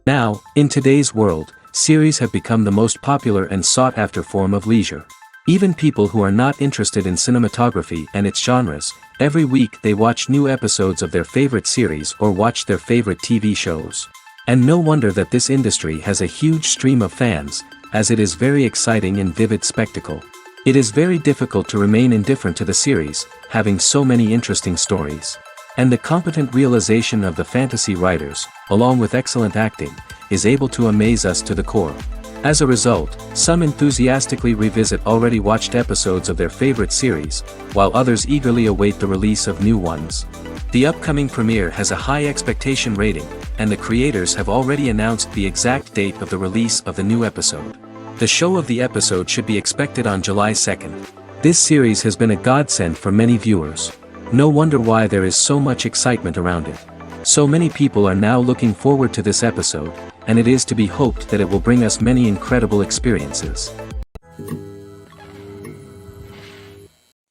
Now, in today's world, series have become the most popular and sought-after form of leisure. Even people who are not interested in cinematography and its genres, every week they watch new episodes of their favorite series or watch their favorite TV shows. And no wonder that this industry has a huge stream of fans, as it is very exciting and vivid spectacle. It is very difficult to remain indifferent to the series, having so many interesting stories. And the competent realization of the fantasy writers, along with excellent acting, is able to amaze us to the core. As a result, some enthusiastically revisit already watched episodes of their favorite series, while others eagerly await the release of new ones. The upcoming premiere has a high expectation rating, and the creators have already announced the exact date of the release of the new episode. The show of the episode should be expected on July 2nd. This series has been a godsend for many viewers. No wonder why there is so much excitement around it. So many people are now looking forward to this episode, and it is to be hoped that it will bring us many incredible experiences.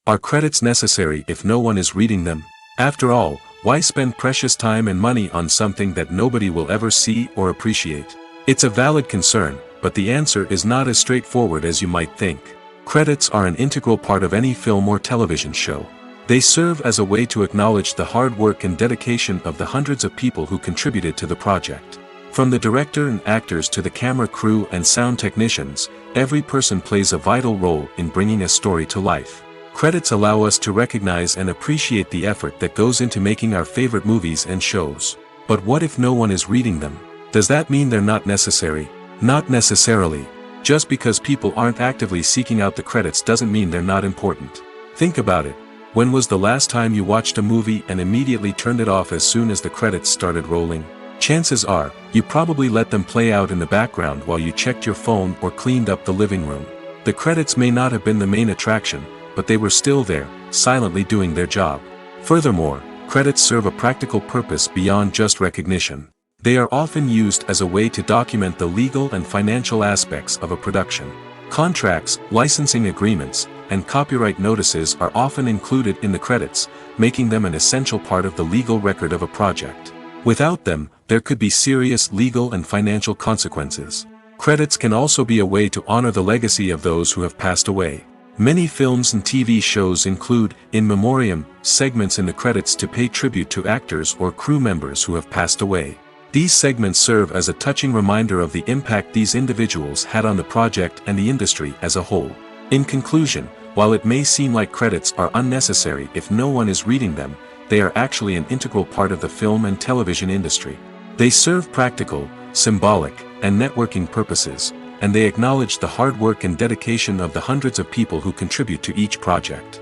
Are credits necessary if no one is reading them? After all, why spend precious time and money on something that nobody will ever see or appreciate? It's a valid concern, but the answer is not as straightforward as you might think. Credits are an integral part of any film or television show. They serve as a way to acknowledge the hard work and dedication of the hundreds of people who contributed to the project. From the director and actors to the camera crew and sound technicians, every person plays a vital role in bringing a story to life. Credits allow us to recognize and appreciate the effort that goes into making our favorite movies and shows. But what if no one is reading them? Does that mean they're not necessary? Not necessarily. Just because people aren't actively seeking out the credits doesn't mean they're not important. Think about it. When was the last time you watched a movie and immediately turned it off as soon as the credits started rolling? Chances are, you probably let them play out in the background while you checked your phone or cleaned up the living room. The credits may not have been the main attraction, but they were still there, silently doing their job. Furthermore, credits serve a practical purpose beyond just recognition. They are often used as a way to document the legal and financial aspects of a production. Contracts, licensing agreements, and copyright notices are often included in the credits, making them an essential part of the legal record of a project. Without them, there could be serious legal and financial consequences. Credits can also be a way to honor the legacy of those who have passed away. Many films and TV shows include, in memoriam, segments in the credits to pay tribute to actors or crew members who have passed away. These segments serve as a touching reminder of the impact these individuals had on the project and the industry as a whole. In conclusion, while it may seem like credits are unnecessary if no one is reading them, they are actually an integral part of the film and television industry. They serve practical, symbolic, and networking purposes, and they acknowledge the hard work and dedication of the hundreds of people who contribute to each project.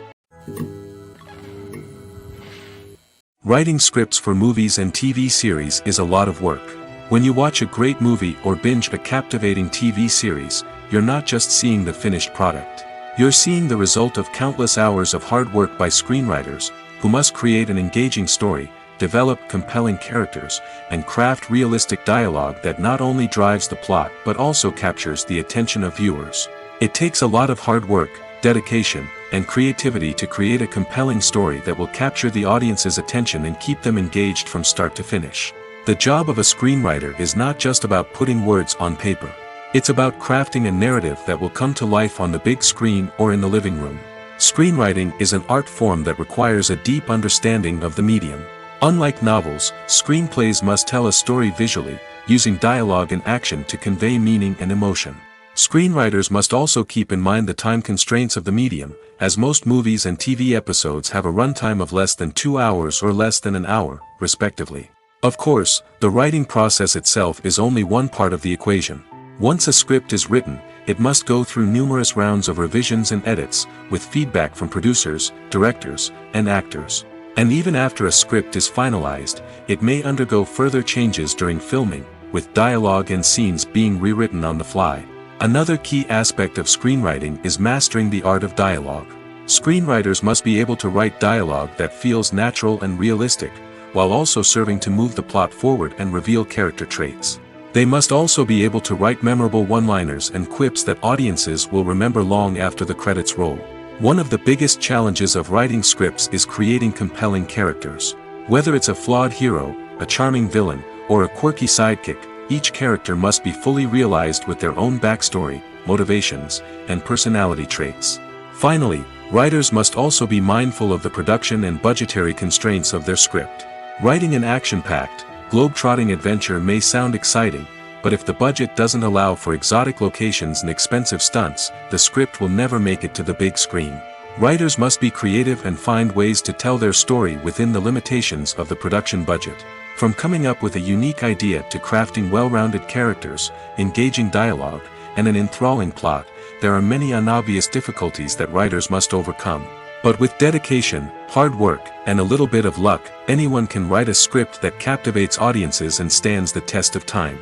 Writing scripts for movies and TV series is a lot of work. When you watch a great movie or binge a captivating TV series, you're not just seeing the finished product. You're seeing the result of countless hours of hard work by screenwriters, who must create an engaging story, develop compelling characters, and craft realistic dialogue that not only drives the plot but also captures the attention of viewers. It takes a lot of hard work, dedication, and creativity to create a compelling story that will capture the audience's attention and keep them engaged from start to finish. The job of a screenwriter is not just about putting words on paper. It's about crafting a narrative that will come to life on the big screen or in the living room. Screenwriting is an art form that requires a deep understanding of the medium. Unlike novels, screenplays must tell a story visually, using dialogue and action to convey meaning and emotion. Screenwriters must also keep in mind the time constraints of the medium, as most movies and TV episodes have a runtime of less than 2 hours or less than an hour, respectively. Of course, the writing process itself is only one part of the equation. Once a script is written, it must go through numerous rounds of revisions and edits, with feedback from producers, directors, and actors. And even after a script is finalized, it may undergo further changes during filming, with dialogue and scenes being rewritten on the fly. Another key aspect of screenwriting is mastering the art of dialogue. Screenwriters must be able to write dialogue that feels natural and realistic, while also serving to move the plot forward and reveal character traits. They must also be able to write memorable one-liners and quips that audiences will remember long after the credits roll. One of the biggest challenges of writing scripts is creating compelling characters. Whether it's a flawed hero, a charming villain, or a quirky sidekick, each character must be fully realized with their own backstory, motivations, and personality traits. Finally, writers must also be mindful of the production and budgetary constraints of their script. Writing an action-packed, globe-trotting adventure may sound exciting, but if the budget doesn't allow for exotic locations and expensive stunts, the script will never make it to the big screen. Writers must be creative and find ways to tell their story within the limitations of the production budget. From coming up with a unique idea to crafting well-rounded characters, engaging dialogue, and an enthralling plot, there are many unobvious difficulties that writers must overcome. But with dedication, hard work, and a little bit of luck, anyone can write a script that captivates audiences and stands the test of time.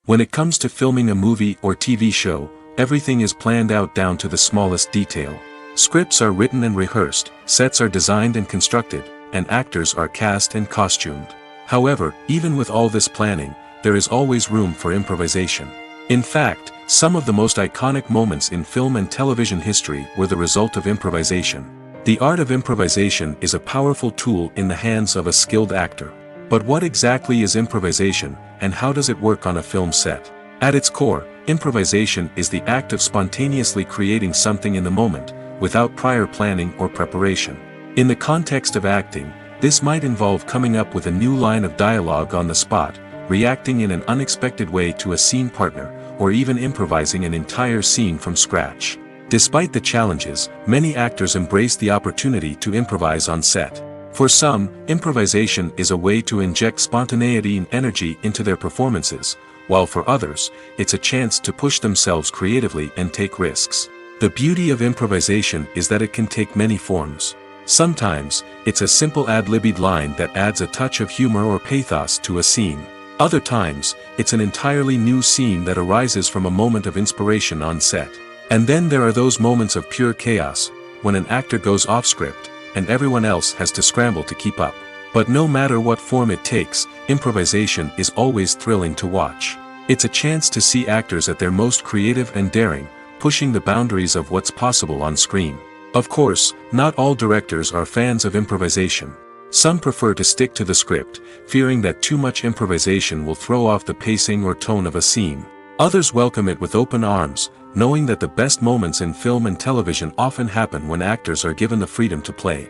When it comes to filming a movie or TV show, everything is planned out down to the smallest detail. Scripts are written and rehearsed, sets are designed and constructed, and actors are cast and costumed. However, even with all this planning, there is always room for improvisation. In fact, some of the most iconic moments in film and television history were the result of improvisation. The art of improvisation is a powerful tool in the hands of a skilled actor. But what exactly is improvisation, and how does it work on a film set? At its core, improvisation is the act of spontaneously creating something in the moment, without prior planning or preparation. In the context of acting, this might involve coming up with a new line of dialogue on the spot, reacting in an unexpected way to a scene partner, or even improvising an entire scene from scratch. Despite the challenges, many actors embrace the opportunity to improvise on set. For some, improvisation is a way to inject spontaneity and energy into their performances, while for others, it's a chance to push themselves creatively and take risks. The beauty of improvisation is that it can take many forms. Sometimes, it's a simple ad-libbed line that adds a touch of humor or pathos to a scene. Other times, it's an entirely new scene that arises from a moment of inspiration on set. And then there are those moments of pure chaos, when an actor goes off script, and everyone else has to scramble to keep up. But no matter what form it takes, improvisation is always thrilling to watch. It's a chance to see actors at their most creative and daring, pushing the boundaries of what's possible on screen. Of course, not all directors are fans of improvisation. Some prefer to stick to the script, fearing that too much improvisation will throw off the pacing or tone of a scene. Others welcome it with open arms, knowing that the best moments in film and television often happen when actors are given the freedom to play.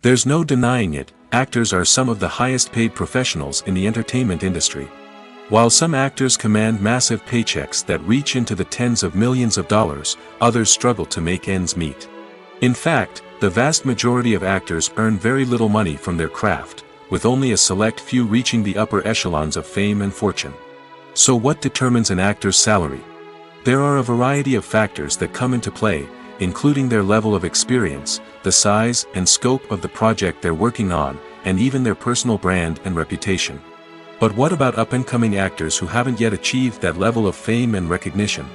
There's no denying it, actors are some of the highest paid professionals in the entertainment industry. While some actors command massive paychecks that reach into the tens of millions of dollars, others struggle to make ends meet. In fact, the vast majority of actors earn very little money from their craft, with only a select few reaching the upper echelons of fame and fortune. So what determines an actor's salary? There are a variety of factors that come into play, including their level of experience, the size and scope of the project they're working on, and even their personal brand and reputation. But what about up-and-coming actors who haven't yet achieved that level of fame and recognition?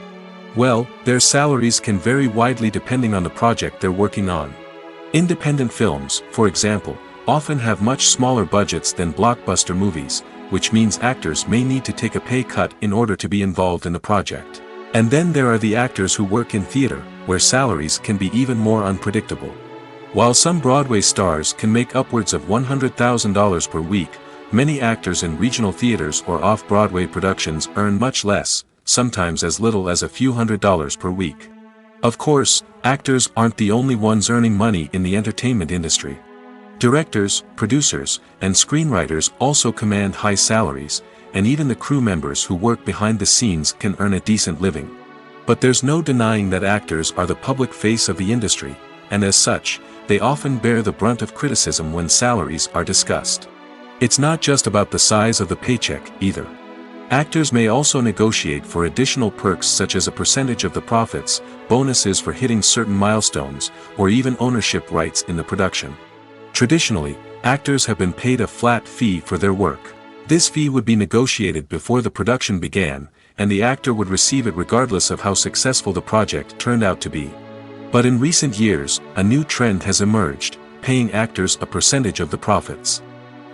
Well, their salaries can vary widely depending on the project they're working on. Independent films, for example, often have much smaller budgets than blockbuster movies, which means actors may need to take a pay cut in order to be involved in the project. And then there are the actors who work in theater, where salaries can be even more unpredictable. While some Broadway stars can make upwards of $100,000 per week, many actors in regional theaters or off-Broadway productions earn much less, sometimes as little as a few $100s per week. Of course, actors aren't the only ones earning money in the entertainment industry. Directors, producers, and screenwriters also command high salaries, and even the crew members who work behind the scenes can earn a decent living. But there's no denying that actors are the public face of the industry, and as such, they often bear the brunt of criticism when salaries are discussed. It's not just about the size of the paycheck, either. Actors may also negotiate for additional perks such as a percentage of the profits, bonuses for hitting certain milestones, or even ownership rights in the production. Traditionally, actors have been paid a flat fee for their work. This fee would be negotiated before the production began, and the actor would receive it regardless of how successful the project turned out to be. But in recent years, a new trend has emerged, paying actors a percentage of the profits.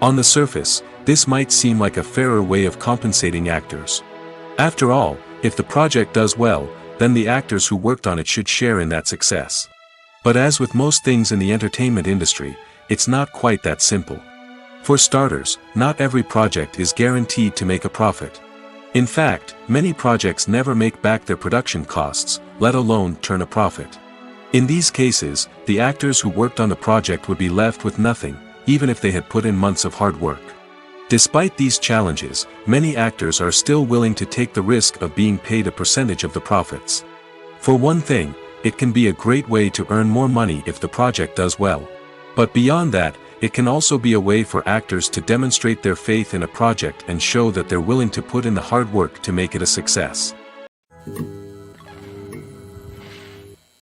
On the surface, this might seem like a fairer way of compensating actors. After all, if the project does well, then the actors who worked on it should share in that success. But as with most things in the entertainment industry, it's not quite that simple. For starters, not every project is guaranteed to make a profit. In fact, many projects never make back their production costs, let alone turn a profit. In these cases, the actors who worked on the project would be left with nothing, even if they had put in months of hard work. Despite these challenges, many actors are still willing to take the risk of being paid a percentage of the profits. For one thing, it can be a great way to earn more money if the project does well. But beyond that, it can also be a way for actors to demonstrate their faith in a project and show that they're willing to put in the hard work to make it a success.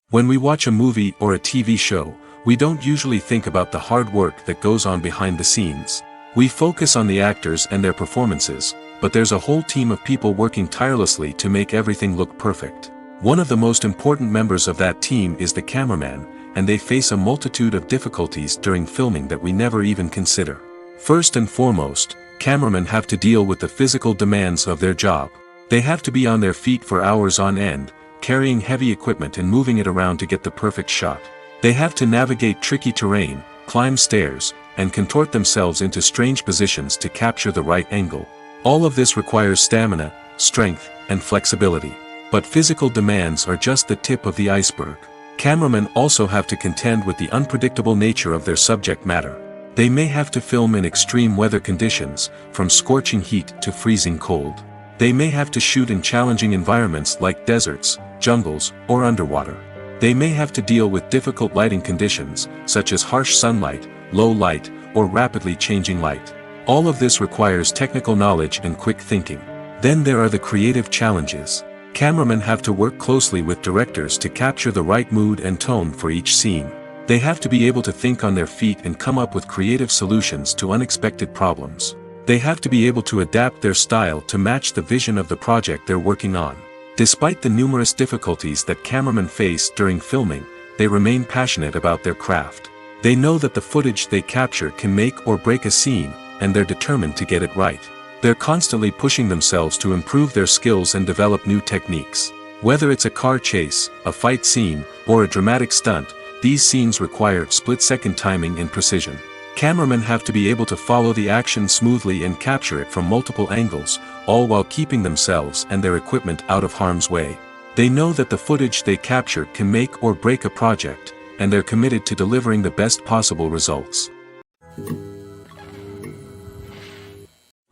When we watch a movie or a TV show, we don't usually think about the hard work that goes on behind the scenes. We focus on the actors and their performances, but there's a whole team of people working tirelessly to make everything look perfect. One of the most important members of that team is the cameraman, and they face a multitude of difficulties during filming that we never even consider. First and foremost, cameramen have to deal with the physical demands of their job. They have to be on their feet for hours on end, carrying heavy equipment and moving it around to get the perfect shot. They have to navigate tricky terrain, climb stairs, and contort themselves into strange positions to capture the right angle. All of this requires stamina, strength, and flexibility. But physical demands are just the tip of the iceberg. Cameramen also have to contend with the unpredictable nature of their subject matter. They may have to film in extreme weather conditions, from scorching heat to freezing cold. They may have to shoot in challenging environments like deserts, jungles, or underwater. They may have to deal with difficult lighting conditions, such as harsh sunlight, low light, or rapidly changing light. All of this requires technical knowledge and quick thinking. Then there are the creative challenges. Cameramen have to work closely with directors to capture the right mood and tone for each scene. They have to be able to think on their feet and come up with creative solutions to unexpected problems. They have to be able to adapt their style to match the vision of the project they're working on. Despite the numerous difficulties that cameramen face during filming, they remain passionate about their craft. They know that the footage they capture can make or break a scene, and they're determined to get it right. They're constantly pushing themselves to improve their skills and develop new techniques. Whether it's a car chase, a fight scene, or a dramatic stunt, these scenes require split-second timing and precision. Cameramen have to be able to follow the action smoothly and capture it from multiple angles, all while keeping themselves and their equipment out of harm's way. They know that the footage they capture can make or break a project, and they're committed to delivering the best possible results.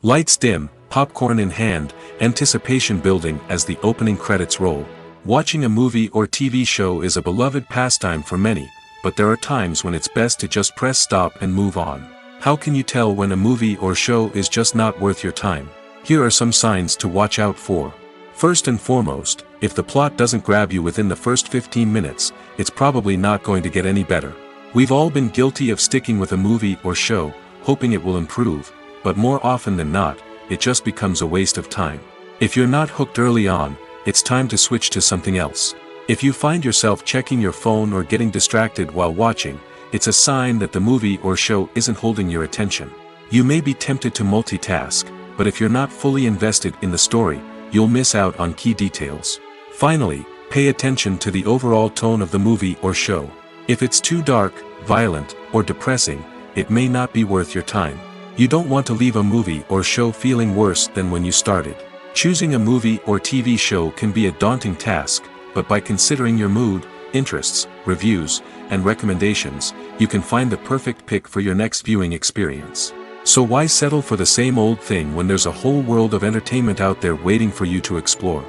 Lights dim, popcorn in hand, anticipation building as the opening credits roll. Watching a movie or TV show is a beloved pastime for many, but there are times when it's best to just press stop and move on. How can you tell when a movie or show is just not worth your time? Here are some signs to watch out for. First and foremost, if the plot doesn't grab you within the first 15 minutes, it's probably not going to get any better. We've all been guilty of sticking with a movie or show, hoping it will improve, but more often than not, it just becomes a waste of time. If you're not hooked early on, it's time to switch to something else. If you find yourself checking your phone or getting distracted while watching, it's a sign that the movie or show isn't holding your attention. You may be tempted to multitask, but if you're not fully invested in the story, you'll miss out on key details. Finally, pay attention to the overall tone of the movie or show. If it's too dark, violent, or depressing, it may not be worth your time. You don't want to leave a movie or show feeling worse than when you started. Choosing a movie or TV show can be a daunting task, but by considering your mood, interests, reviews, and recommendations, you can find the perfect pick for your next viewing experience. So why settle for the same old thing when there's a whole world of entertainment out there waiting for you to explore?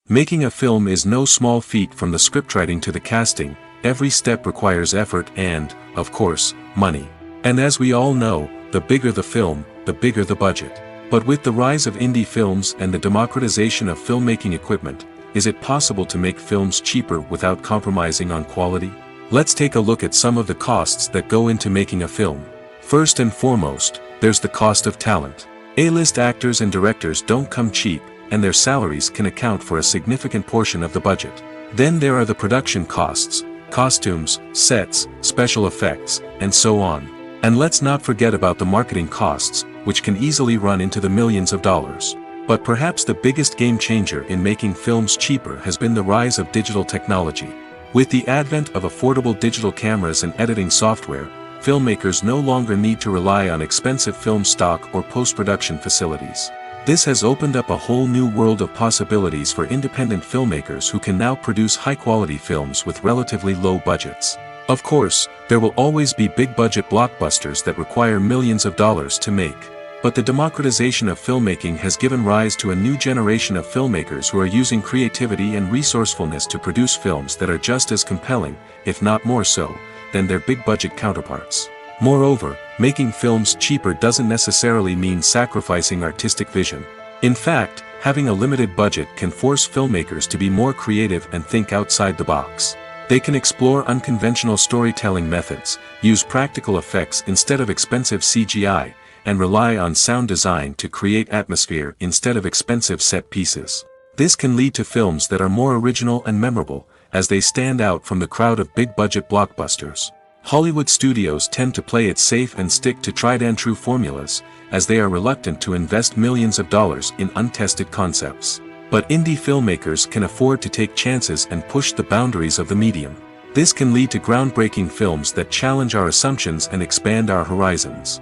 Making a film is no small feat. From the scriptwriting to the casting, every step requires effort and, of course, money. And as we all know, the bigger the film, the bigger the budget. But with the rise of indie films and the democratization of filmmaking equipment, is it possible to make films cheaper without compromising on quality? Let's take a look at some of the costs that go into making a film. First and foremost, there's the cost of talent. A-list actors and directors don't come cheap, and their salaries can account for a significant portion of the budget. Then there are the production costs, costumes, sets, special effects, and so on. And let's not forget about the marketing costs, which can easily run into the millions of dollars. But perhaps the biggest game changer in making films cheaper has been the rise of digital technology. With the advent of affordable digital cameras and editing software, filmmakers no longer need to rely on expensive film stock or post-production facilities. This has opened up a whole new world of possibilities for independent filmmakers who can now produce high-quality films with relatively low budgets. Of course, there will always be big-budget blockbusters that require millions of dollars to make. But the democratization of filmmaking has given rise to a new generation of filmmakers who are using creativity and resourcefulness to produce films that are just as compelling, if not more so, than their big-budget counterparts. Moreover, making films cheaper doesn't necessarily mean sacrificing artistic vision. In fact, having a limited budget can force filmmakers to be more creative and think outside the box. They can explore unconventional storytelling methods, use practical effects instead of expensive CGI, and rely on sound design to create atmosphere instead of expensive set pieces. This can lead to films that are more original and memorable, as they stand out from the crowd of big-budget blockbusters. Hollywood studios tend to play it safe and stick to tried-and-true formulas, as they are reluctant to invest millions of dollars in untested concepts. But indie filmmakers can afford to take chances and push the boundaries of the medium. This can lead to groundbreaking films that challenge our assumptions and expand our horizons.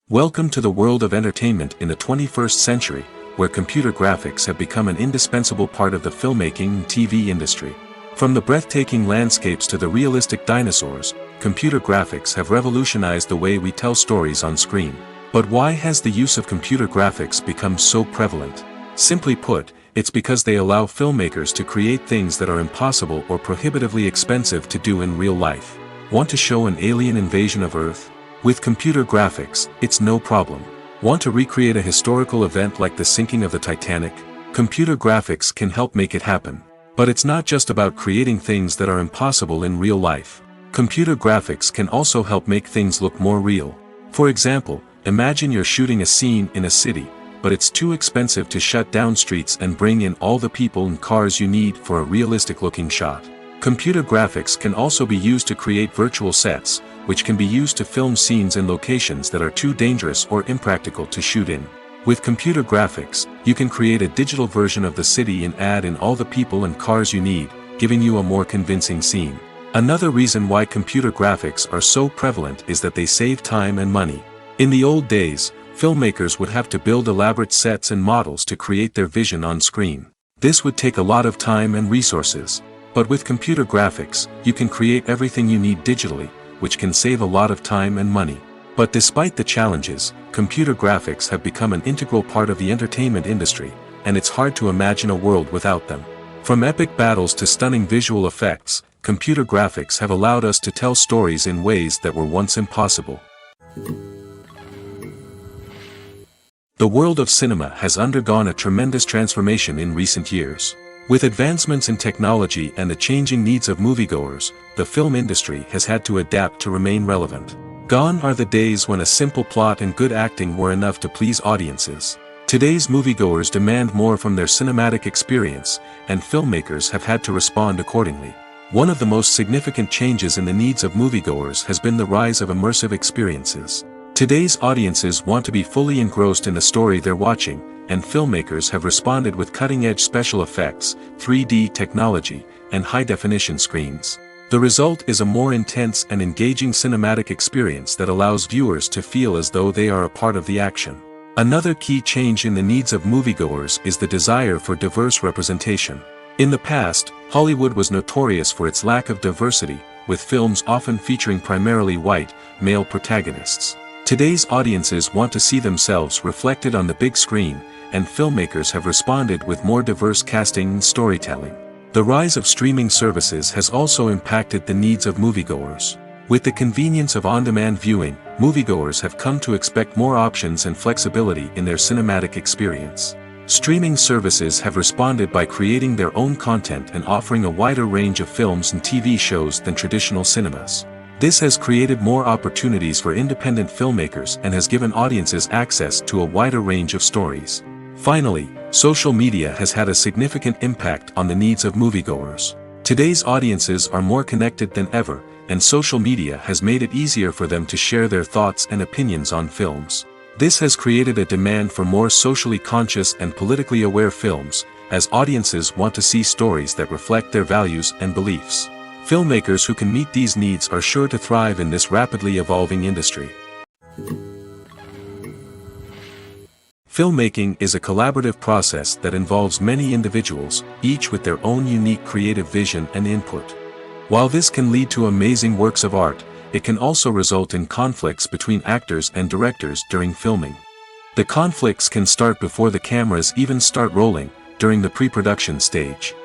Welcome to the world of entertainment in the 21st century, where computer graphics have become an indispensable part of the filmmaking and TV industry. From the breathtaking landscapes to the realistic dinosaurs, computer graphics have revolutionized the way we tell stories on screen. But why has the use of computer graphics become so prevalent? Simply put, it's because they allow filmmakers to create things that are impossible or prohibitively expensive to do in real life. Want to show an alien invasion of Earth? With computer graphics, it's no problem. Want to recreate a historical event like the sinking of the Titanic? Computer graphics can help make it happen. But it's not just about creating things that are impossible in real life. Computer graphics can also help make things look more real. For example, imagine you're shooting a scene in a city, but it's too expensive to shut down streets and bring in all the people and cars you need for a realistic-looking shot. Computer graphics can also be used to create virtual sets, which can be used to film scenes in locations that are too dangerous or impractical to shoot in. With computer graphics, you can create a digital version of the city and add in all the people and cars you need, giving you a more convincing scene. Another reason why computer graphics are so prevalent is that they save time and money. In the old days, filmmakers would have to build elaborate sets and models to create their vision on screen. This would take a lot of time and resources. But with computer graphics, you can create everything you need digitally, which can save a lot of time and money. But despite the challenges, computer graphics have become an integral part of the entertainment industry, and it's hard to imagine a world without them. From epic battles to stunning visual effects, computer graphics have allowed us to tell stories in ways that were once impossible. The world of cinema has undergone a tremendous transformation in recent years. With advancements in technology and the changing needs of moviegoers, the film industry has had to adapt to remain relevant. Gone are the days when a simple plot and good acting were enough to please audiences. Today's moviegoers demand more from their cinematic experience, and filmmakers have had to respond accordingly. One of the most significant changes in the needs of moviegoers has been the rise of immersive experiences. Today's audiences want to be fully engrossed in the story they're watching, and filmmakers have responded with cutting-edge special effects, 3D technology, and high-definition screens. The result is a more intense and engaging cinematic experience that allows viewers to feel as though they are a part of the action. Another key change in the needs of moviegoers is the desire for diverse representation. In the past, Hollywood was notorious for its lack of diversity, with films often featuring primarily white, male protagonists. Today's audiences want to see themselves reflected on the big screen, and filmmakers have responded with more diverse casting and storytelling. The rise of streaming services has also impacted the needs of moviegoers. With the convenience of on-demand viewing, moviegoers have come to expect more options and flexibility in their cinematic experience. Streaming services have responded by creating their own content and offering a wider range of films and TV shows than traditional cinemas. This has created more opportunities for independent filmmakers and has given audiences access to a wider range of stories. Finally, social media has had a significant impact on the needs of moviegoers. Today's audiences are more connected than ever, and social media has made it easier for them to share their thoughts and opinions on films. This has created a demand for more socially conscious and politically aware films, as audiences want to see stories that reflect their values and beliefs. Filmmakers who can meet these needs are sure to thrive in this rapidly evolving industry. Filmmaking is a collaborative process that involves many individuals, each with their own unique creative vision and input. While this can lead to amazing works of art, it can also result in conflicts between actors and directors during filming. The conflicts can start before the cameras even start rolling, during the pre-production stage.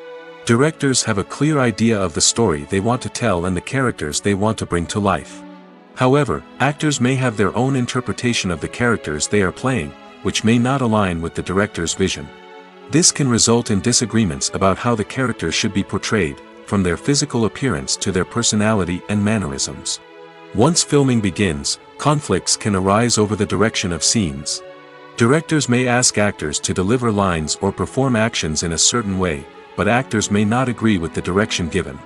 Directors have a clear idea of the story they want to tell and the characters they want to bring to life. However, actors may have their own interpretation of the characters they are playing, which may not align with the director's vision. This can result in disagreements about how the characters should be portrayed, from their physical appearance to their personality and mannerisms. Once filming begins, conflicts can arise over the direction of scenes. Directors may ask actors to deliver lines or perform actions in a certain way, but actors may not agree with the direction given.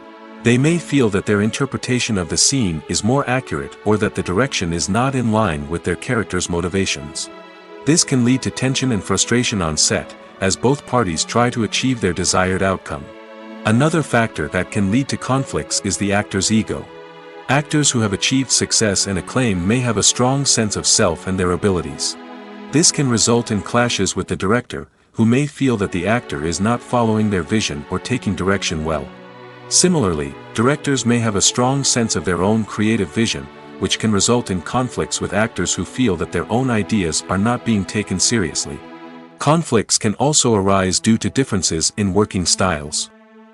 They may feel that their interpretation of the scene is more accurate or that the direction is not in line with their character's motivations. This can lead to tension and frustration on set, as both parties try to achieve their desired outcome. Another factor that can lead to conflicts is the actor's ego. Actors who have achieved success and acclaim may have a strong sense of self and their abilities. This can result in clashes with the director, who may feel that the actor is not following their vision or taking direction well. Similarly, directors may have a strong sense of their own creative vision, which can result in conflicts with actors who feel that their own ideas are not being taken seriously. Conflicts can also arise due to differences in working styles.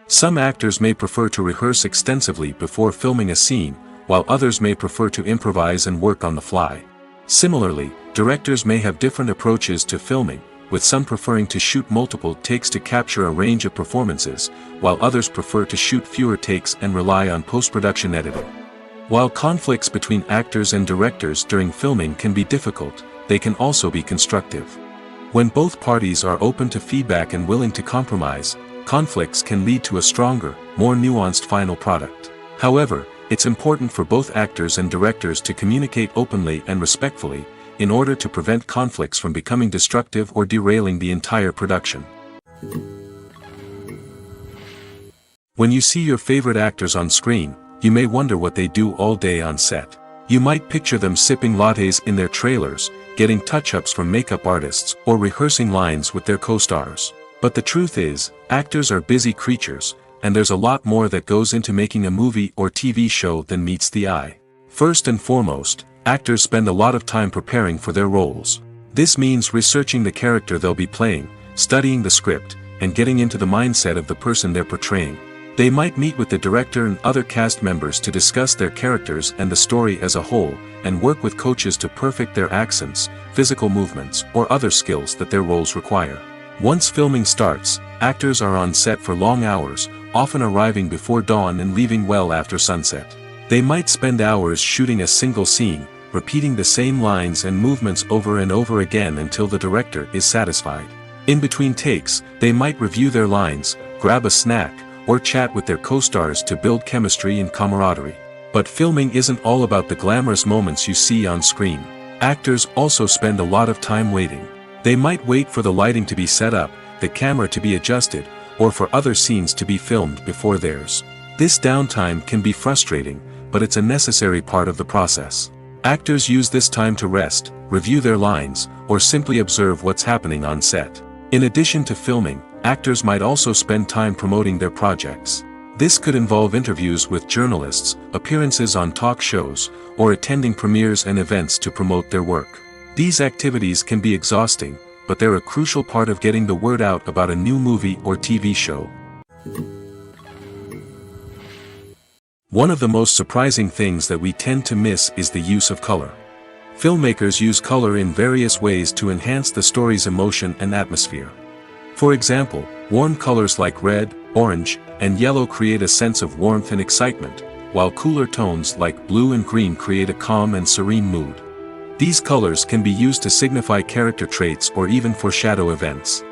Some actors may prefer to rehearse extensively before filming a scene, while others may prefer to improvise and work on the fly. Similarly, directors may have different approaches to filming, with some preferring to shoot multiple takes to capture a range of performances, while others prefer to shoot fewer takes and rely on post-production editing. While conflicts between actors and directors during filming can be difficult, they can also be constructive. When both parties are open to feedback and willing to compromise, conflicts can lead to a stronger, more nuanced final product. However, it's important for both actors and directors to communicate openly and respectfully, in order to prevent conflicts from becoming destructive or derailing the entire production. When you see your favorite actors on screen, you may wonder what they do all day on set. You might picture them sipping lattes in their trailers, getting touch-ups from makeup artists, or rehearsing lines with their co-stars. But the truth is, actors are busy creatures, and there's a lot more that goes into making a movie or TV show than meets the eye. First and foremost, actors spend a lot of time preparing for their roles. This means researching the character they'll be playing, studying the script, and getting into the mindset of the person they're portraying. They might meet with the director and other cast members to discuss their characters and the story as a whole, and work with coaches to perfect their accents, physical movements, or other skills that their roles require. Once filming starts, actors are on set for long hours, often arriving before dawn and leaving well after sunset. They might spend hours shooting a single scene, repeating the same lines and movements over and over again until the director is satisfied. In between takes, they might review their lines, grab a snack, or chat with their co-stars to build chemistry and camaraderie. But filming isn't all about the glamorous moments you see on screen. Actors also spend a lot of time waiting. They might wait for the lighting to be set up, the camera to be adjusted, or for other scenes to be filmed before theirs. This downtime can be frustrating, but it's a necessary part of the process. Actors use this time to rest, review their lines, or simply observe what's happening on set. In addition to filming, actors might also spend time promoting their projects. This could involve interviews with journalists, appearances on talk shows, or attending premieres and events to promote their work. These activities can be exhausting, but they're a crucial part of getting the word out about a new movie or TV show. One of the most surprising things that we tend to miss is the use of color. Filmmakers use color in various ways to enhance the story's emotion and atmosphere. For example, warm colors like red, orange, and yellow create a sense of warmth and excitement, while cooler tones like blue and green create a calm and serene mood. These colors can be used to signify character traits or even foreshadow events.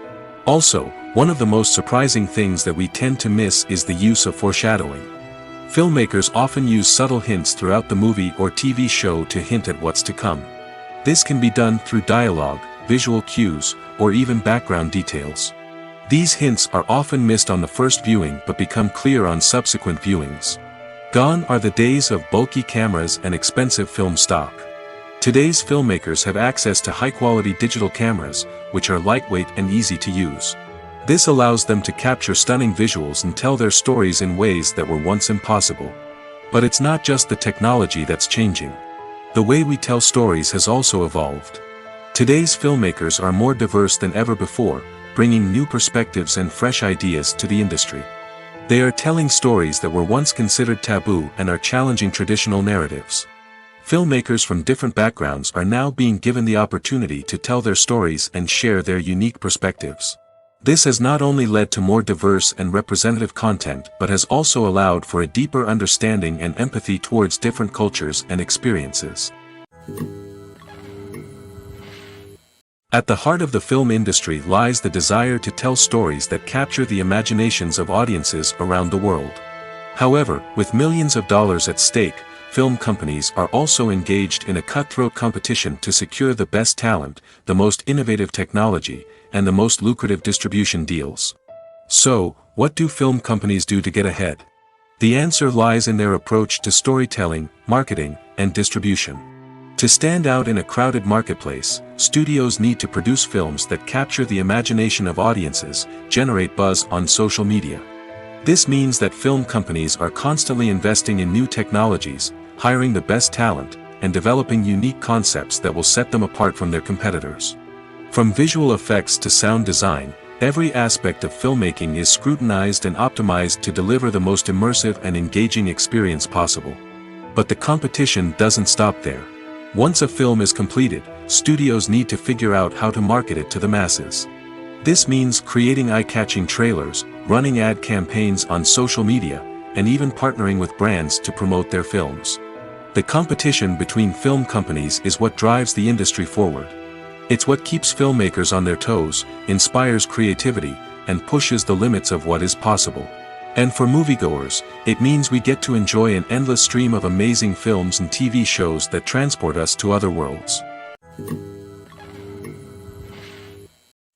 Also, one of the most surprising things that we tend to miss is the use of foreshadowing. Filmmakers often use subtle hints throughout the movie or TV show to hint at what's to come. This can be done through dialogue, visual cues, or even background details. These hints are often missed on the first viewing but become clear on subsequent viewings. Gone are the days of bulky cameras and expensive film stock. Today's filmmakers have access to high-quality digital cameras, which are lightweight and easy to use. This allows them to capture stunning visuals and tell their stories in ways that were once impossible. But it's not just the technology that's changing. The way we tell stories has also evolved. Today's filmmakers are more diverse than ever before, bringing new perspectives and fresh ideas to the industry. They are telling stories that were once considered taboo and are challenging traditional narratives. Filmmakers from different backgrounds are now being given the opportunity to tell their stories and share their unique perspectives. This has not only led to more diverse and representative content but has also allowed for a deeper understanding and empathy towards different cultures and experiences. At the heart of the film industry lies the desire to tell stories that capture the imaginations of audiences around the world. However, with millions of dollars at stake, film companies are also engaged in a cutthroat competition to secure the best talent, the most innovative technology, and the most lucrative distribution deals. So, what do film companies do to get ahead? The answer lies in their approach to storytelling, marketing, and distribution. To stand out in a crowded marketplace, studios need to produce films that capture the imagination of audiences, generate buzz on social media. This means that film companies are constantly investing in new technologies, hiring the best talent, and developing unique concepts that will set them apart from their competitors. From visual effects to sound design, every aspect of filmmaking is scrutinized and optimized to deliver the most immersive and engaging experience possible. But the competition doesn't stop there. Once a film is completed, studios need to figure out how to market it to the masses. This means creating eye-catching trailers, running ad campaigns on social media, and even partnering with brands to promote their films. The competition between film companies is what drives the industry forward. It's what keeps filmmakers on their toes, inspires creativity, and pushes the limits of what is possible. And for moviegoers, it means we get to enjoy an endless stream of amazing films and TV shows that transport us to other worlds.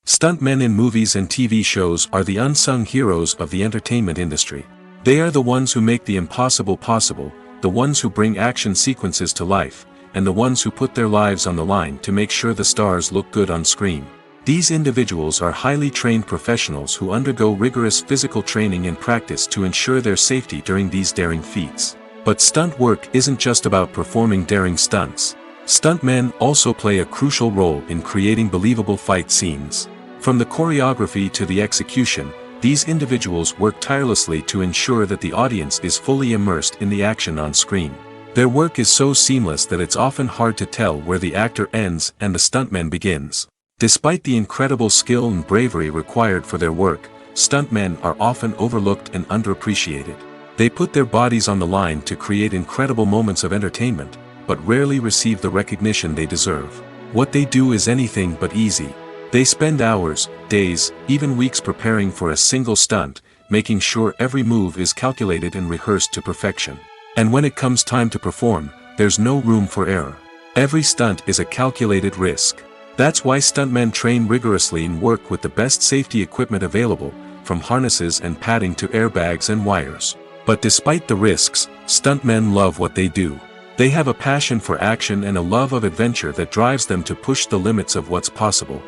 Stuntmen in movies and TV shows are the unsung heroes of the entertainment industry. They are the ones who make the impossible possible, the ones who bring action sequences to life, and the ones who put their lives on the line to make sure the stars look good on screen. These individuals are highly trained professionals who undergo rigorous physical training and practice to ensure their safety during these daring feats. But stunt work isn't just about performing daring stunts. Stuntmen also play a crucial role in creating believable fight scenes. From the choreography to the execution, these individuals work tirelessly to ensure that the audience is fully immersed in the action on screen. Their work is so seamless that it's often hard to tell where the actor ends and the stuntman begins. Despite the incredible skill and bravery required for their work, stuntmen are often overlooked and underappreciated. They put their bodies on the line to create incredible moments of entertainment, but rarely receive the recognition they deserve. What they do is anything but easy. They spend hours, days, even weeks preparing for a single stunt, making sure every move is calculated and rehearsed to perfection. And when it comes time to perform, there's no room for error. Every stunt is a calculated risk. That's why stuntmen train rigorously and work with the best safety equipment available, from harnesses and padding to airbags and wires. But despite the risks, stuntmen love what they do. They have a passion for action and a love of adventure that drives them to push the limits of what's possible.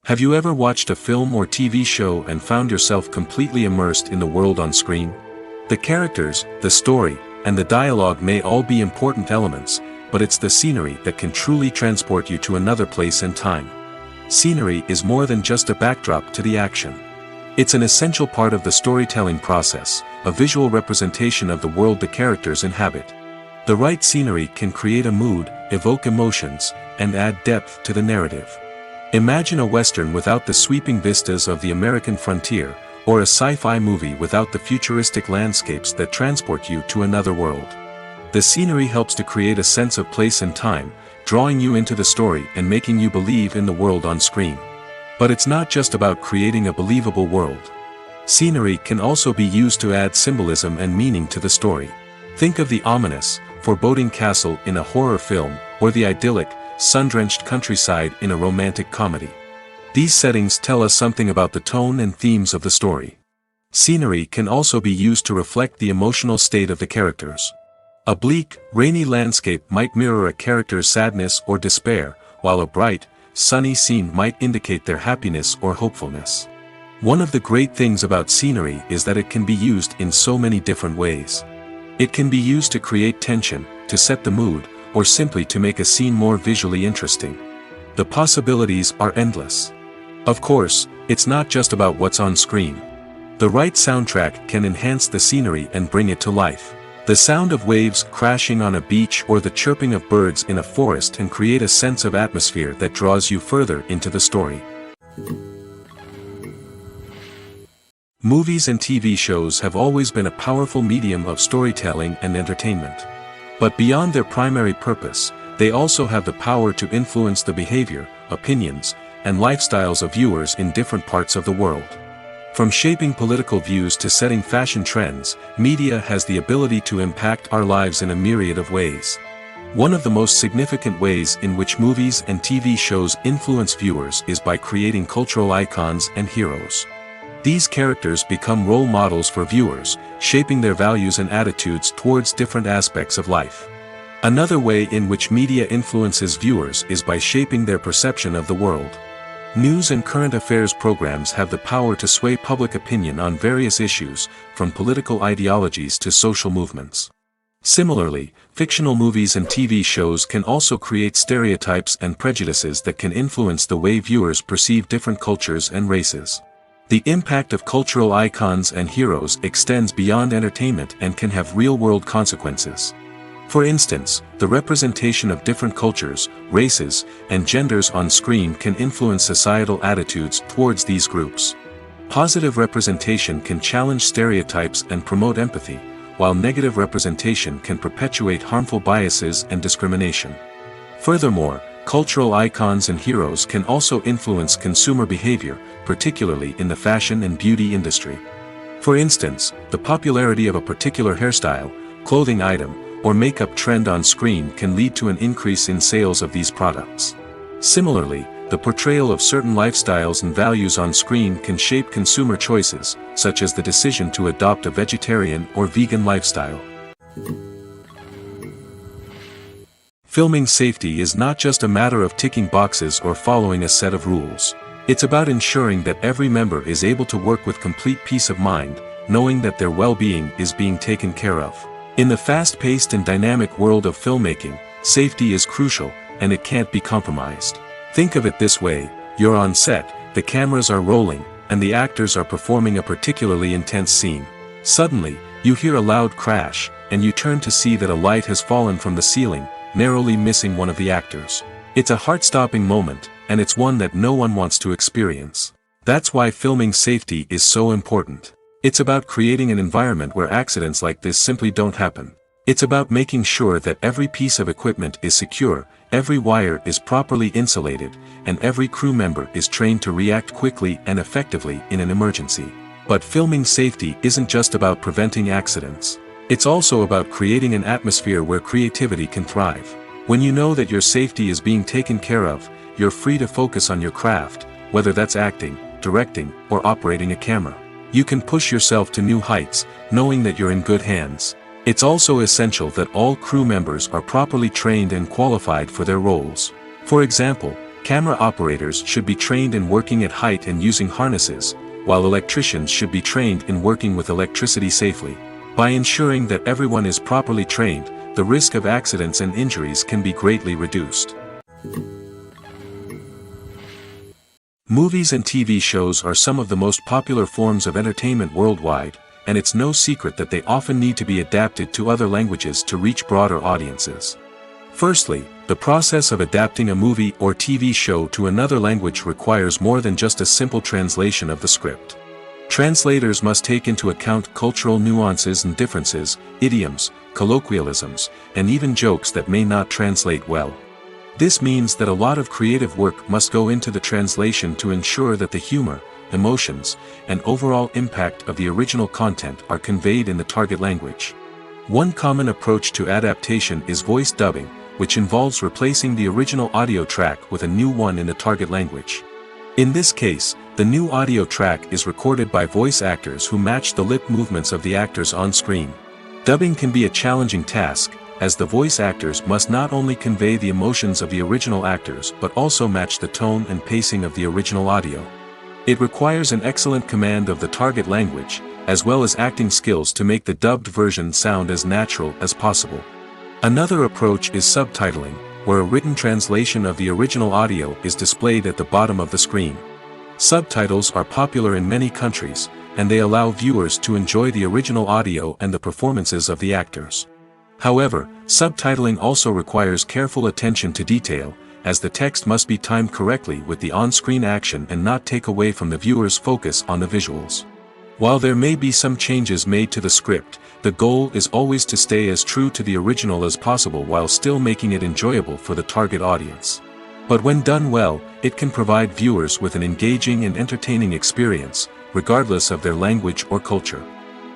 Have you ever watched a film or TV show and found yourself completely immersed in the world on screen? The characters, the story, and the dialogue may all be important elements, but it's the scenery that can truly transport you to another place and time. Scenery is more than just a backdrop to the action. It's an essential part of the storytelling process, a visual representation of the world the characters inhabit. The right scenery can create a mood, evoke emotions, and add depth to the narrative. Imagine a Western without the sweeping vistas of the American frontier, or a sci-fi movie without the futuristic landscapes that transport you to another world. The scenery helps to create a sense of place and time, drawing you into the story and making you believe in the world on screen. But it's not just about creating a believable world. Scenery can also be used to add symbolism and meaning to the story. Think of the ominous, foreboding castle in a horror film, or the idyllic, sun-drenched countryside in a romantic comedy. These settings tell us something about the tone and themes of the story. Scenery can also be used to reflect the emotional state of the characters. A bleak, rainy landscape might mirror a character's sadness or despair, while a bright, sunny scene might indicate their happiness or hopefulness. One of the great things about scenery is that it can be used in so many different ways. It can be used to create tension, to set the mood, or simply to make a scene more visually interesting. The possibilities are endless. Of course, it's not just about what's on screen. The right soundtrack can enhance the scenery and bring it to life. The sound of waves crashing on a beach or the chirping of birds in a forest can create a sense of atmosphere that draws you further into the story. Movies and TV shows have always been a powerful medium of storytelling and entertainment. But beyond their primary purpose, they also have the power to influence the behavior, opinions, and lifestyles of viewers in different parts of the world. From shaping political views to setting fashion trends, media has the ability to impact our lives in a myriad of ways. One of the most significant ways in which movies and TV shows influence viewers is by creating cultural icons and heroes. These characters become role models for viewers, shaping their values and attitudes towards different aspects of life. Another way in which media influences viewers is by shaping their perception of the world. News and current affairs programs have the power to sway public opinion on various issues, from political ideologies to social movements. Similarly, fictional movies and TV shows can also create stereotypes and prejudices that can influence the way viewers perceive different cultures and races. The impact of cultural icons and heroes extends beyond entertainment and can have real-world consequences. For instance, the representation of different cultures, races, and genders on screen can influence societal attitudes towards these groups. Positive representation can challenge stereotypes and promote empathy, while negative representation can perpetuate harmful biases and discrimination. Furthermore, cultural icons and heroes can also influence consumer behavior, particularly in the fashion and beauty industry. For instance, the popularity of a particular hairstyle, clothing item, or makeup trend on screen can lead to an increase in sales of these products. Similarly, the portrayal of certain lifestyles and values on screen can shape consumer choices, such as the decision to adopt a vegetarian or vegan lifestyle. Filming safety is not just a matter of ticking boxes or following a set of rules. It's about ensuring that every member is able to work with complete peace of mind, knowing that their well-being is being taken care of. In the fast-paced and dynamic world of filmmaking, safety is crucial, and it can't be compromised. Think of it this way: you're on set, the cameras are rolling, and the actors are performing a particularly intense scene. Suddenly, you hear a loud crash, and you turn to see that a light has fallen from the ceiling, narrowly missing one of the actors. It's a heart-stopping moment, and it's one that no one wants to experience. That's why filming safety is so important. It's about creating an environment where accidents like this simply don't happen. It's about making sure that every piece of equipment is secure, every wire is properly insulated, and every crew member is trained to react quickly and effectively in an emergency. But filming safety isn't just about preventing accidents. It's also about creating an atmosphere where creativity can thrive. When you know that your safety is being taken care of, you're free to focus on your craft, whether that's acting, directing, or operating a camera. You can push yourself to new heights, knowing that you're in good hands. It's also essential that all crew members are properly trained and qualified for their roles. For example, camera operators should be trained in working at height and using harnesses, while electricians should be trained in working with electricity safely. By ensuring that everyone is properly trained, the risk of accidents and injuries can be greatly reduced. Movies and TV shows are some of the most popular forms of entertainment worldwide, and it's no secret that they often need to be adapted to other languages to reach broader audiences. Firstly, the process of adapting a movie or TV show to another language requires more than just a simple translation of the script. Translators must take into account cultural nuances and differences, idioms, colloquialisms, and even jokes that may not translate well. This means that a lot of creative work must go into the translation to ensure that the humor, emotions, and overall impact of the original content are conveyed in the target language. One common approach to adaptation is voice dubbing, which involves replacing the original audio track with a new one in the target language. In this case, the new audio track is recorded by voice actors who match the lip movements of the actors on screen. Dubbing can be a challenging task, as the voice actors must not only convey the emotions of the original actors but also match the tone and pacing of the original audio. It requires an excellent command of the target language, as well as acting skills to make the dubbed version sound as natural as possible. Another approach is subtitling, where a written translation of the original audio is displayed at the bottom of the screen. Subtitles are popular in many countries, and they allow viewers to enjoy the original audio and the performances of the actors. However, subtitling also requires careful attention to detail, as the text must be timed correctly with the on-screen action and not take away from the viewer's focus on the visuals. While there may be some changes made to the script, the goal is always to stay as true to the original as possible while still making it enjoyable for the target audience. But when done well, it can provide viewers with an engaging and entertaining experience, regardless of their language or culture.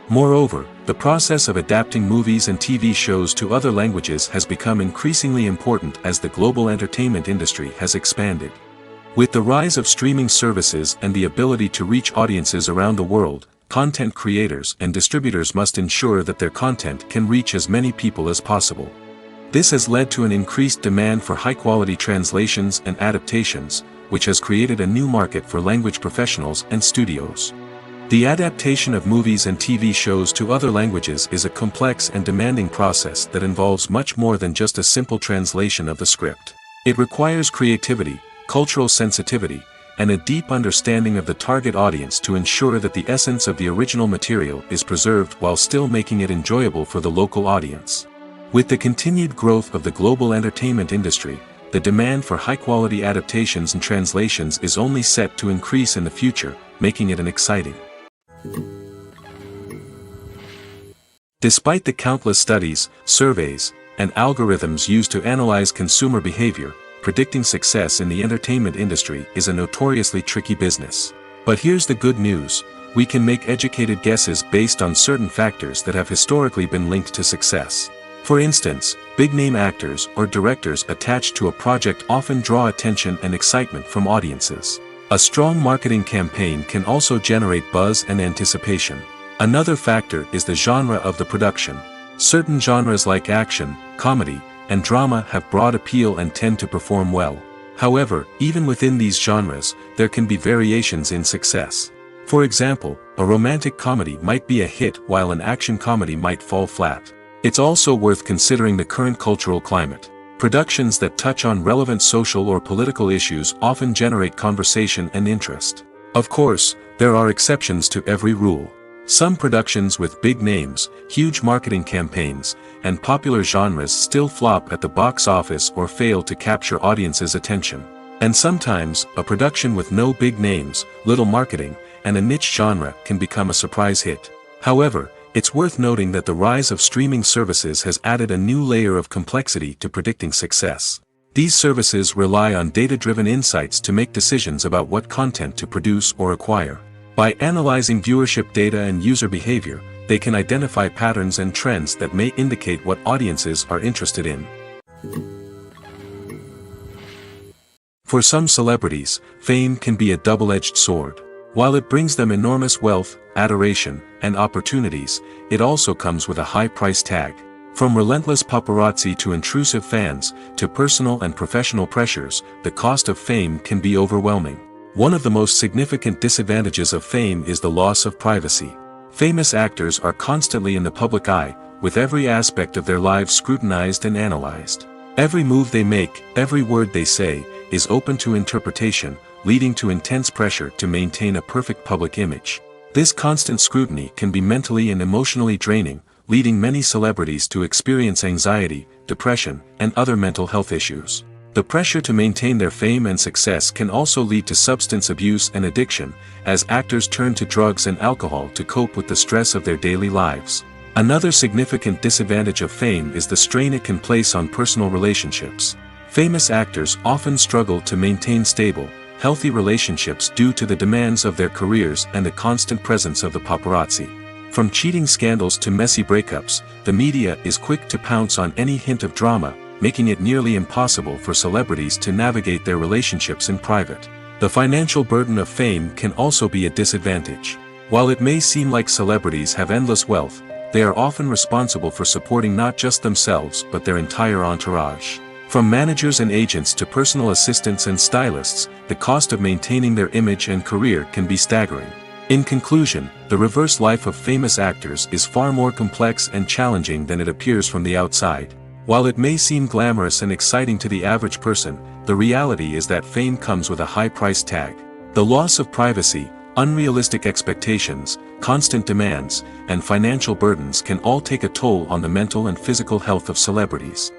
Moreover, the process of adapting movies and TV shows to other languages has become increasingly important as the global entertainment industry has expanded. With the rise of streaming services and the ability to reach audiences around the world, content creators and distributors must ensure that their content can reach as many people as possible. This has led to an increased demand for high-quality translations and adaptations, which has created a new market for language professionals and studios. The adaptation of movies and TV shows to other languages is a complex and demanding process that involves much more than just a simple translation of the script. It requires creativity, cultural sensitivity, and a deep understanding of the target audience to ensure that the essence of the original material is preserved while still making it enjoyable for the local audience. With the continued growth of the global entertainment industry, the demand for high-quality adaptations and translations is only set to increase in the future, making it an exciting. Despite the countless studies, surveys, and algorithms used to analyze consumer behavior, predicting success in the entertainment industry is a notoriously tricky business. But here's the good news: we can make educated guesses based on certain factors that have historically been linked to success. For instance, big-name actors or directors attached to a project often draw attention and excitement from audiences. A strong marketing campaign can also generate buzz and anticipation. Another factor is the genre of the production. Certain genres like action, comedy, and drama have broad appeal and tend to perform well. However, even within these genres, there can be variations in success. For example, a romantic comedy might be a hit while an action comedy might fall flat. It's also worth considering the current cultural climate. Productions that touch on relevant social or political issues often generate conversation and interest. Of course, there are exceptions to every rule. Some productions with big names, huge marketing campaigns, and popular genres still flop at the box office or fail to capture audiences' attention. And sometimes, a production with no big names, little marketing, and a niche genre can become a surprise hit. However, it's worth noting that the rise of streaming services has added a new layer of complexity to predicting success. These services rely on data-driven insights to make decisions about what content to produce or acquire. By analyzing viewership data and user behavior, they can identify patterns and trends that may indicate what audiences are interested in. For some celebrities, fame can be a double-edged sword. While it brings them enormous wealth, adoration, and opportunities, it also comes with a high price tag. From relentless paparazzi to intrusive fans, to personal and professional pressures, the cost of fame can be overwhelming. One of the most significant disadvantages of fame is the loss of privacy. Famous actors are constantly in the public eye, with every aspect of their lives scrutinized and analyzed. Every move they make, every word they say, is open to interpretation, leading to intense pressure to maintain a perfect public image. This constant scrutiny can be mentally and emotionally draining, leading many celebrities to experience anxiety, depression, and other mental health issues. The pressure to maintain their fame and success can also lead to substance abuse and addiction, as actors turn to drugs and alcohol to cope with the stress of their daily lives. Another significant disadvantage of fame is the strain it can place on personal relationships. Famous actors often struggle to maintain stable, healthy relationships due to the demands of their careers and the constant presence of the paparazzi. From cheating scandals to messy breakups, the media is quick to pounce on any hint of drama, making it nearly impossible for celebrities to navigate their relationships in private. The financial burden of fame can also be a disadvantage. While it may seem like celebrities have endless wealth, they are often responsible for supporting not just themselves but their entire entourage. From managers and agents to personal assistants and stylists, the cost of maintaining their image and career can be staggering. In conclusion, the reverse life of famous actors is far more complex and challenging than it appears from the outside. While it may seem glamorous and exciting to the average person, the reality is that fame comes with a high price tag. The loss of privacy, unrealistic expectations, constant demands, and financial burdens can all take a toll on the mental and physical health of celebrities.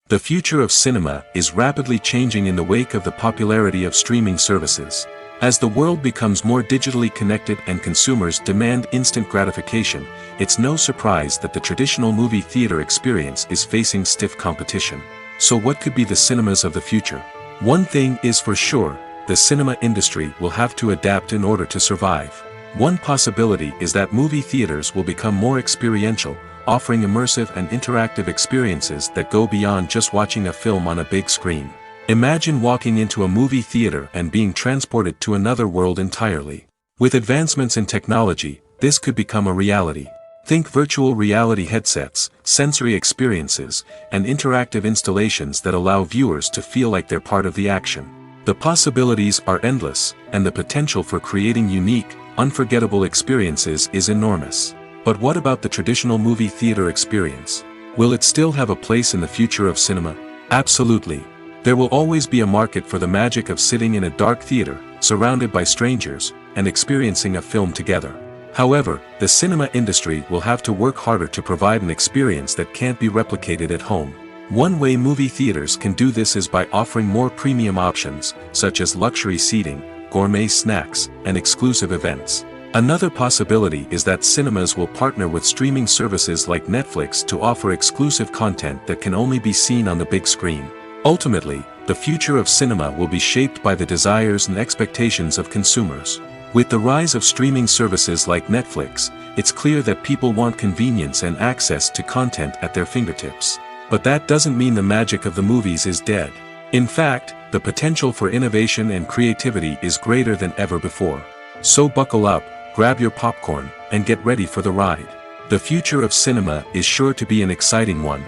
The future of cinema is rapidly changing in the wake of the popularity of streaming services. As the world becomes more digitally connected and consumers demand instant gratification, it's no surprise that the traditional movie theater experience is facing stiff competition. So what could be the cinemas of the future? One thing is for sure, the cinema industry will have to adapt in order to survive. One possibility is that movie theaters will become more experiential, offering immersive and interactive experiences that go beyond just watching a film on a big screen. Imagine walking into a movie theater and being transported to another world entirely. With advancements in technology, this could become a reality. Think virtual reality headsets, sensory experiences, and interactive installations that allow viewers to feel like they're part of the action. The possibilities are endless, and the potential for creating unique, unforgettable experiences is enormous. But what about the traditional movie theater experience? Will it still have a place in the future of cinema? Absolutely. There will always be a market for the magic of sitting in a dark theater, surrounded by strangers, and experiencing a film together. However, the cinema industry will have to work harder to provide an experience that can't be replicated at home. One way movie theaters can do this is by offering more premium options, such as luxury seating, gourmet snacks, and exclusive events. Another possibility is that cinemas will partner with streaming services like Netflix to offer exclusive content that can only be seen on the big screen. Ultimately, the future of cinema will be shaped by the desires and expectations of consumers. With the rise of streaming services like Netflix, it's clear that people want convenience and access to content at their fingertips. But that doesn't mean the magic of the movies is dead. In fact, the potential for innovation and creativity is greater than ever before. So buckle up, grab your popcorn, and get ready for the ride. The future of cinema is sure to be an exciting one.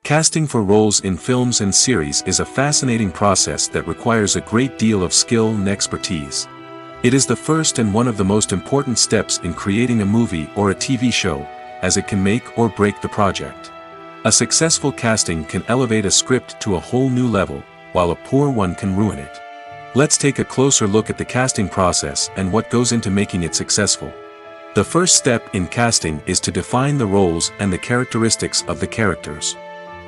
Casting for roles in films and series is a fascinating process that requires a great deal of skill and expertise. It is the first and one of the most important steps in creating a movie or a TV show, as it can make or break the project. A successful casting can elevate a script to a whole new level, while a poor one can ruin it. Let's take a closer look at the casting process and what goes into making it successful. The first step in casting is to define the roles and the characteristics of the characters.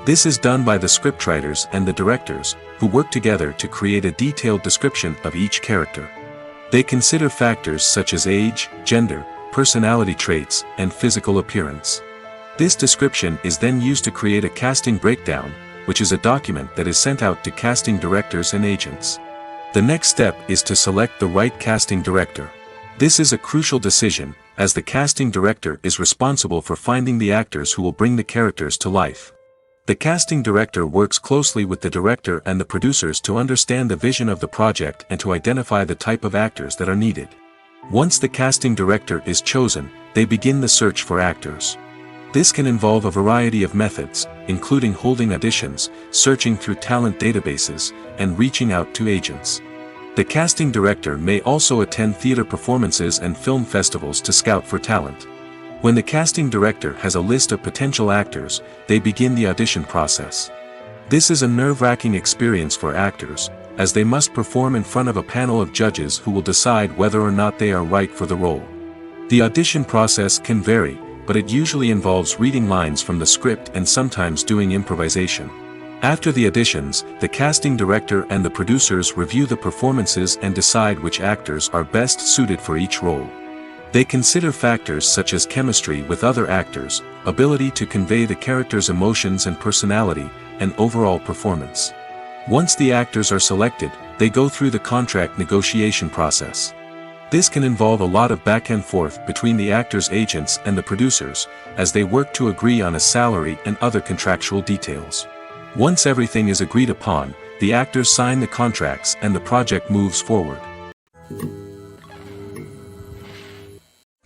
This is done by the scriptwriters and the directors, who work together to create a detailed description of each character. They consider factors such as age, gender, personality traits, and physical appearance. This description is then used to create a casting breakdown, which is a document that is sent out to casting directors and agents. The next step is to select the right casting director. This is a crucial decision, as the casting director is responsible for finding the actors who will bring the characters to life. The casting director works closely with the director and the producers to understand the vision of the project and to identify the type of actors that are needed. Once the casting director is chosen, they begin the search for actors. This can involve a variety of methods, including holding auditions, searching through talent databases, and reaching out to agents. The casting director may also attend theater performances and film festivals to scout for talent. When the casting director has a list of potential actors, they begin the audition process. This is a nerve-wracking experience for actors, as they must perform in front of a panel of judges who will decide whether or not they are right for the role. The audition process can vary, but it usually involves reading lines from the script and sometimes doing improvisation. After the auditions, the casting director and the producers review the performances and decide which actors are best suited for each role. They consider factors such as chemistry with other actors, ability to convey the character's emotions and personality, and overall performance. Once the actors are selected, they go through the contract negotiation process. This can involve a lot of back and forth between the actors' agents and the producers, as they work to agree on a salary and other contractual details. Once everything is agreed upon, the actors sign the contracts and the project moves forward.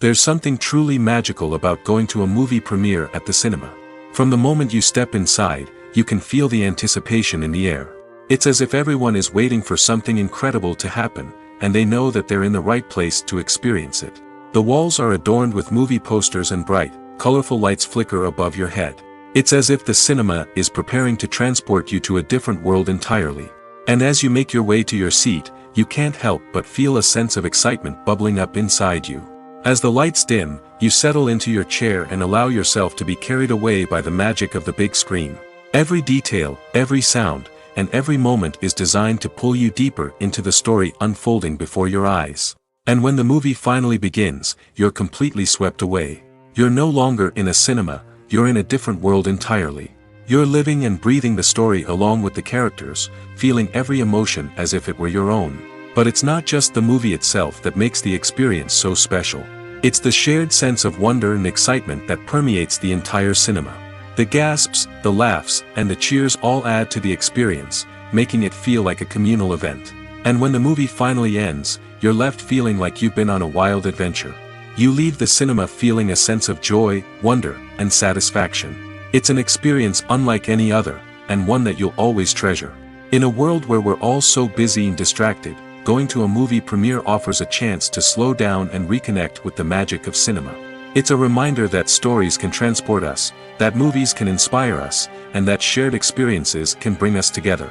There's something truly magical about going to a movie premiere at the cinema. From the moment you step inside, you can feel the anticipation in the air. It's as if everyone is waiting for something incredible to happen, and they know that they're in the right place to experience it. The walls are adorned with movie posters and bright, colorful lights flicker above your head. It's as if the cinema is preparing to transport you to a different world entirely. And as you make your way to your seat, you can't help but feel a sense of excitement bubbling up inside you. As the lights dim, you settle into your chair and allow yourself to be carried away by the magic of the big screen. Every detail, every sound, and every moment is designed to pull you deeper into the story unfolding before your eyes. And when the movie finally begins, you're completely swept away. You're no longer in a cinema, you're in a different world entirely. You're living and breathing the story along with the characters, feeling every emotion as if it were your own. But it's not just the movie itself that makes the experience so special. It's the shared sense of wonder and excitement that permeates the entire cinema. The gasps, the laughs, and the cheers all add to the experience, making it feel like a communal event. And when the movie finally ends, you're left feeling like you've been on a wild adventure. You leave the cinema feeling a sense of joy, wonder, and satisfaction. It's an experience unlike any other, and one that you'll always treasure. In a world where we're all so busy and distracted, going to a movie premiere offers a chance to slow down and reconnect with the magic of cinema. It's a reminder that stories can transport us, that movies can inspire us, and that shared experiences can bring us together.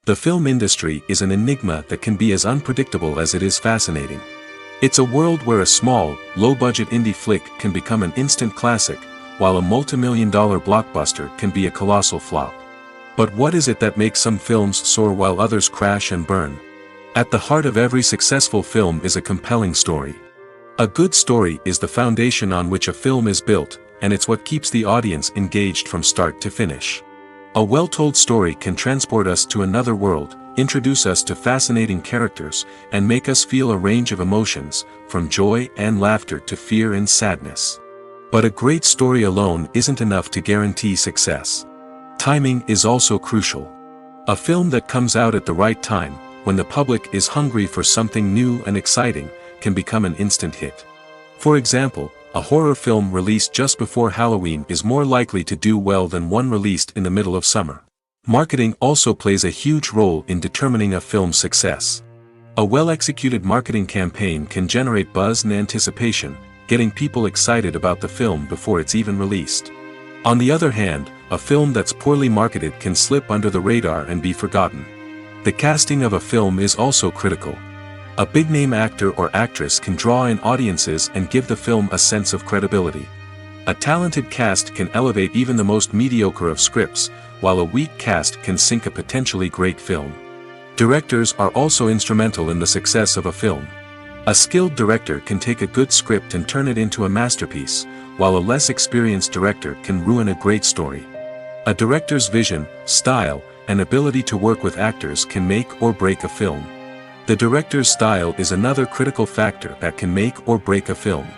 The film industry is an enigma that can be as unpredictable as it is fascinating. It's a world where a small, low-budget indie flick can become an instant classic, while a multi-million-dollar blockbuster can be a colossal flop. But what is it that makes some films soar while others crash and burn? At the heart of every successful film is a compelling story. A good story is the foundation on which a film is built, and it's what keeps the audience engaged from start to finish. A well-told story can transport us to another world, introduce us to fascinating characters, and make us feel a range of emotions, from joy and laughter to fear and sadness. But a great story alone isn't enough to guarantee success. Timing is also crucial. A film that comes out at the right time, when the public is hungry for something new and exciting, can become an instant hit. For example, a horror film released just before Halloween is more likely to do well than one released in the middle of summer. Marketing also plays a huge role in determining a film's success. A well-executed marketing campaign can generate buzz and anticipation, getting people excited about the film before it's even released. On the other hand, a film that's poorly marketed can slip under the radar and be forgotten. The casting of a film is also critical. A big-name actor or actress can draw in audiences and give the film a sense of credibility. A talented cast can elevate even the most mediocre of scripts, while a weak cast can sink a potentially great film. Directors are also instrumental in the success of a film. A skilled director can take a good script and turn it into a masterpiece, while a less experienced director can ruin a great story. A director's vision, style, and ability to work with actors can make or break a film. The director's style is another critical factor that can make or break a film.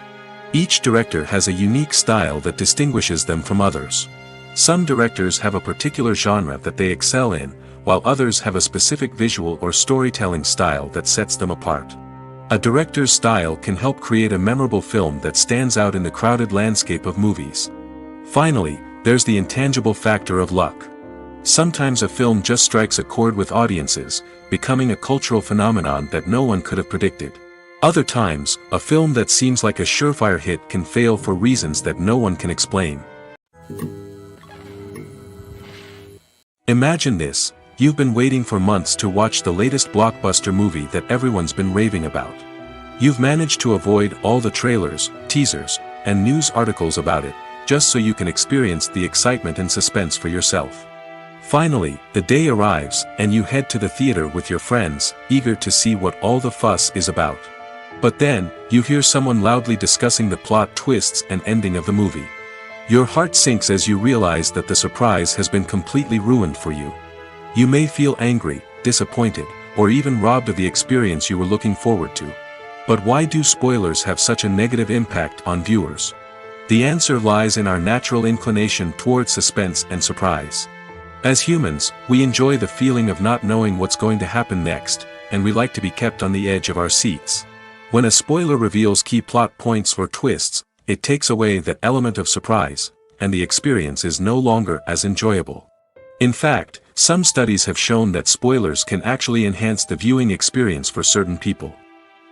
Each director has a unique style that distinguishes them from others. Some directors have a particular genre that they excel in, while others have a specific visual or storytelling style that sets them apart. A director's style can help create a memorable film that stands out in the crowded landscape of movies. Finally, there's the intangible factor of luck. Sometimes a film just strikes a chord with audiences, becoming a cultural phenomenon that no one could have predicted. Other times, a film that seems like a surefire hit can fail for reasons that no one can explain. Imagine this: you've been waiting for months to watch the latest blockbuster movie that everyone's been raving about. You've managed to avoid all the trailers, teasers, and news articles about it, just so you can experience the excitement and suspense for yourself. Finally, the day arrives, and you head to the theater with your friends, eager to see what all the fuss is about. But then, you hear someone loudly discussing the plot twists and ending of the movie. Your heart sinks as you realize that the surprise has been completely ruined for you. You may feel angry, disappointed, or even robbed of the experience you were looking forward to. But why do spoilers have such a negative impact on viewers? The answer lies in our natural inclination towards suspense and surprise. As humans, we enjoy the feeling of not knowing what's going to happen next, and we like to be kept on the edge of our seats. When a spoiler reveals key plot points or twists, it takes away that element of surprise, and the experience is no longer as enjoyable. In fact, some studies have shown that spoilers can actually enhance the viewing experience for certain people.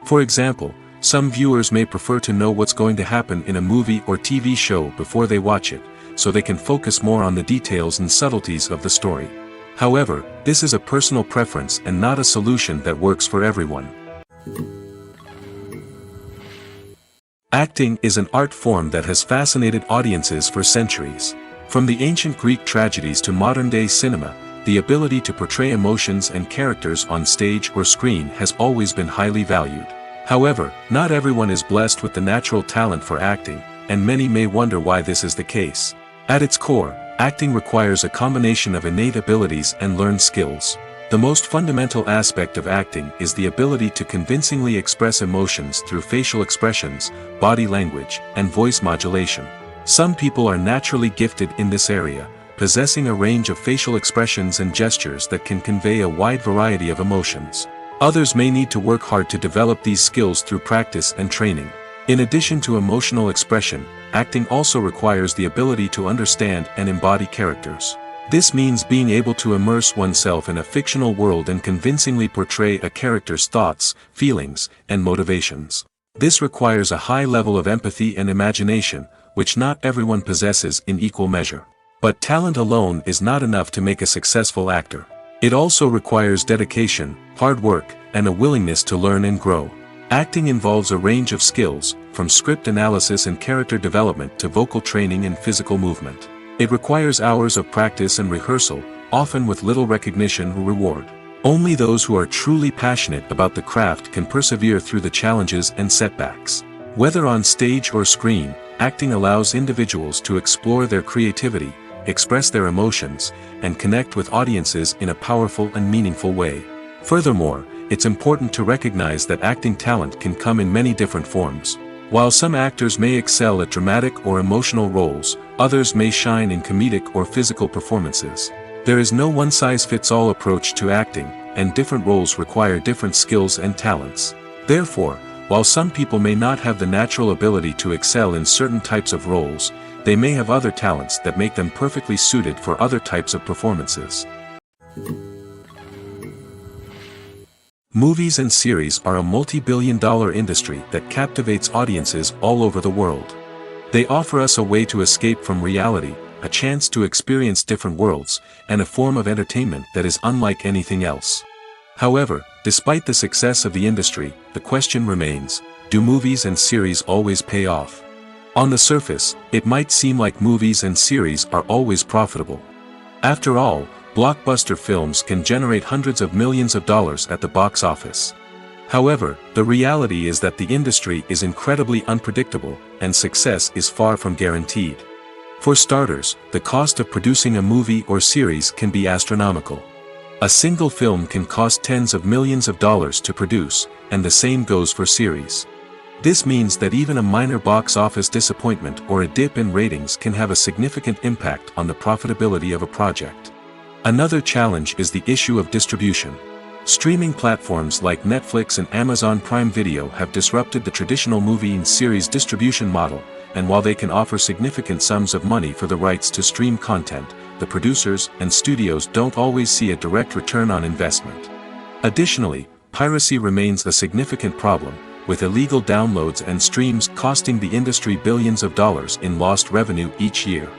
For example, some viewers may prefer to know what's going to happen in a movie or TV show before they watch it, so they can focus more on the details and subtleties of the story. However, this is a personal preference and not a solution that works for everyone. Acting is an art form that has fascinated audiences for centuries. From the ancient Greek tragedies to modern-day cinema, the ability to portray emotions and characters on stage or screen has always been highly valued. However, not everyone is blessed with the natural talent for acting, and many may wonder why this is the case. At its core, acting requires a combination of innate abilities and learned skills. The most fundamental aspect of acting is the ability to convincingly express emotions through facial expressions, body language, and voice modulation. Some people are naturally gifted in this area, possessing a range of facial expressions and gestures that can convey a wide variety of emotions. Others may need to work hard to develop these skills through practice and training. In addition to emotional expression, acting also requires the ability to understand and embody characters. This means being able to immerse oneself in a fictional world and convincingly portray a character's thoughts, feelings, and motivations. This requires a high level of empathy and imagination, which not everyone possesses in equal measure. But talent alone is not enough to make a successful actor. It also requires dedication, hard work, and a willingness to learn and grow. Acting involves a range of skills, from script analysis and character development to vocal training and physical movement. It requires hours of practice and rehearsal, often with little recognition or reward. Only those who are truly passionate about the craft can persevere through the challenges and setbacks. Whether on stage or screen, acting allows individuals to explore their creativity, express their emotions, and connect with audiences in a powerful and meaningful way. Furthermore, it's important to recognize that acting talent can come in many different forms. While some actors may excel at dramatic or emotional roles, others may shine in comedic or physical performances. There is no one-size-fits-all approach to acting, and different roles require different skills and talents. Therefore, while some people may not have the natural ability to excel in certain types of roles, they may have other talents that make them perfectly suited for other types of performances. Movies and series are a multi-billion-dollar industry that captivates audiences all over the world. They offer us a way to escape from reality, a chance to experience different worlds, and a form of entertainment that is unlike anything else. However, despite the success of the industry, the question remains, do movies and series always pay off? On the surface, it might seem like movies and series are always profitable. After all, blockbuster films can generate hundreds of millions of dollars at the box office. However, the reality is that the industry is incredibly unpredictable, and success is far from guaranteed. For starters, the cost of producing a movie or series can be astronomical. A single film can cost tens of millions of dollars to produce, and the same goes for series. This means that even a minor box office disappointment or a dip in ratings can have a significant impact on the profitability of a project. Another challenge is the issue of distribution. Streaming platforms like Netflix and Amazon Prime Video have disrupted the traditional movie and series distribution model, and while they can offer significant sums of money for the rights to stream content, the producers and studios don't always see a direct return on investment. Additionally, piracy remains a significant problem, with illegal downloads and streams costing the industry billions of dollars in lost revenue each year.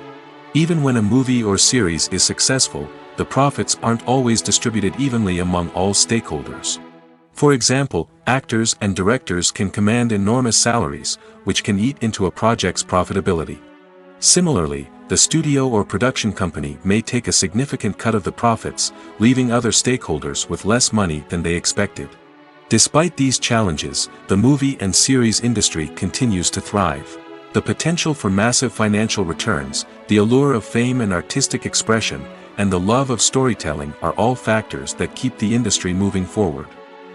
Even when a movie or series is successful, the profits aren't always distributed evenly among all stakeholders. For example, actors and directors can command enormous salaries, which can eat into a project's profitability. Similarly, the studio or production company may take a significant cut of the profits, leaving other stakeholders with less money than they expected. Despite these challenges, the movie and series industry continues to thrive. The potential for massive financial returns, the allure of fame and artistic expression, and the love of storytelling are all factors that keep the industry moving forward.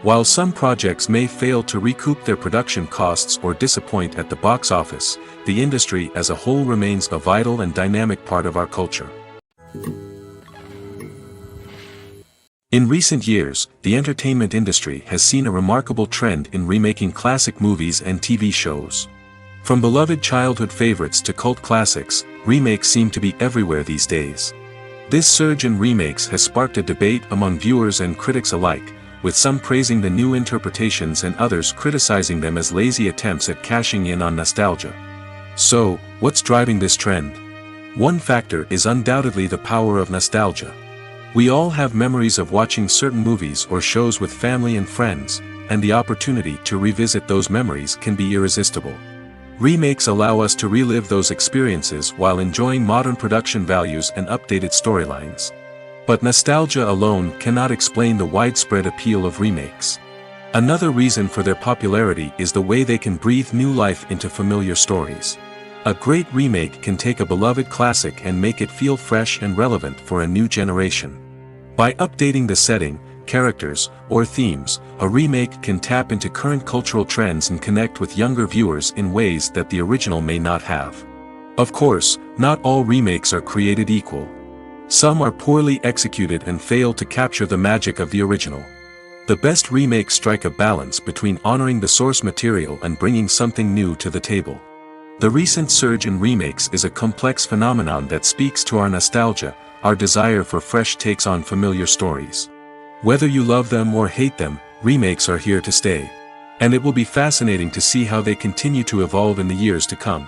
While some projects may fail to recoup their production costs or disappoint at the box office, the industry as a whole remains a vital and dynamic part of our culture. In recent years, the entertainment industry has seen a remarkable trend in remaking classic movies and TV shows. From beloved childhood favorites to cult classics, remakes seem to be everywhere these days. This surge in remakes has sparked a debate among viewers and critics alike, with some praising the new interpretations and others criticizing them as lazy attempts at cashing in on nostalgia. So, what's driving this trend? One factor is undoubtedly the power of nostalgia. We all have memories of watching certain movies or shows with family and friends, and the opportunity to revisit those memories can be irresistible. Remakes allow us to relive those experiences while enjoying modern production values and updated storylines. But nostalgia alone cannot explain the widespread appeal of remakes. Another reason for their popularity is the way they can breathe new life into familiar stories. A great remake can take a beloved classic and make it feel fresh and relevant for a new generation. By updating the setting, characters, or themes, a remake can tap into current cultural trends and connect with younger viewers in ways that the original may not have. Of course, not all remakes are created equal. Some are poorly executed and fail to capture the magic of the original. The best remakes strike a balance between honoring the source material and bringing something new to the table. The recent surge in remakes is a complex phenomenon that speaks to our nostalgia, our desire for fresh takes on familiar stories. Whether you love them or hate them, remakes are here to stay. And it will be fascinating to see how they continue to evolve in the years to come.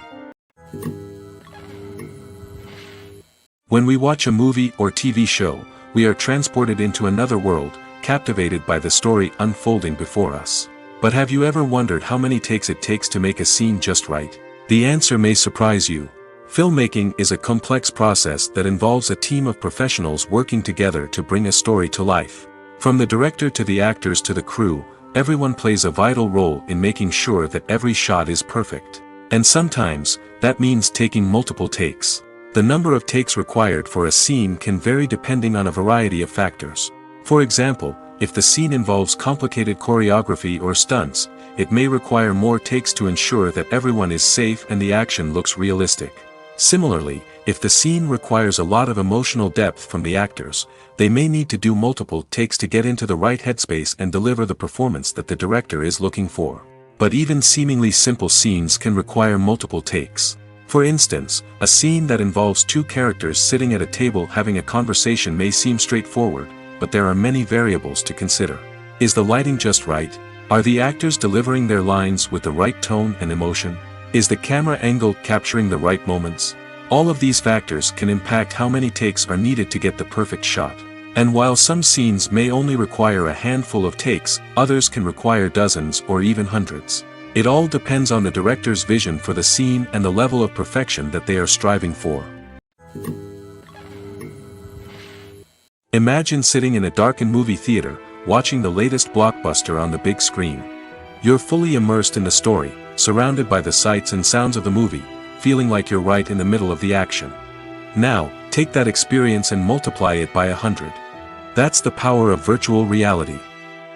When we watch a movie or TV show, we are transported into another world, captivated by the story unfolding before us. But have you ever wondered how many takes it takes to make a scene just right? The answer may surprise you. Filmmaking is a complex process that involves a team of professionals working together to bring a story to life. From the director to the actors to the crew, everyone plays a vital role in making sure that every shot is perfect. And sometimes, that means taking multiple takes. The number of takes required for a scene can vary depending on a variety of factors. For example, if the scene involves complicated choreography or stunts, it may require more takes to ensure that everyone is safe and the action looks realistic. Similarly, if the scene requires a lot of emotional depth from the actors, they may need to do multiple takes to get into the right headspace and deliver the performance that the director is looking for. But even seemingly simple scenes can require multiple takes. For instance, a scene that involves two characters sitting at a table having a conversation may seem straightforward, but there are many variables to consider. Is the lighting just right? Are the actors delivering their lines with the right tone and emotion? Is the camera angle capturing the right moments? All of these factors can impact how many takes are needed to get the perfect shot. And while some scenes may only require a handful of takes, others can require dozens or even hundreds. It all depends on the director's vision for the scene and the level of perfection that they are striving for. Imagine sitting in a darkened movie theater, watching the latest blockbuster on the big screen. You're fully immersed in the story, surrounded by the sights and sounds of the movie, feeling like you're right in the middle of the action. Now, take that experience and multiply it by 100. That's the power of virtual reality.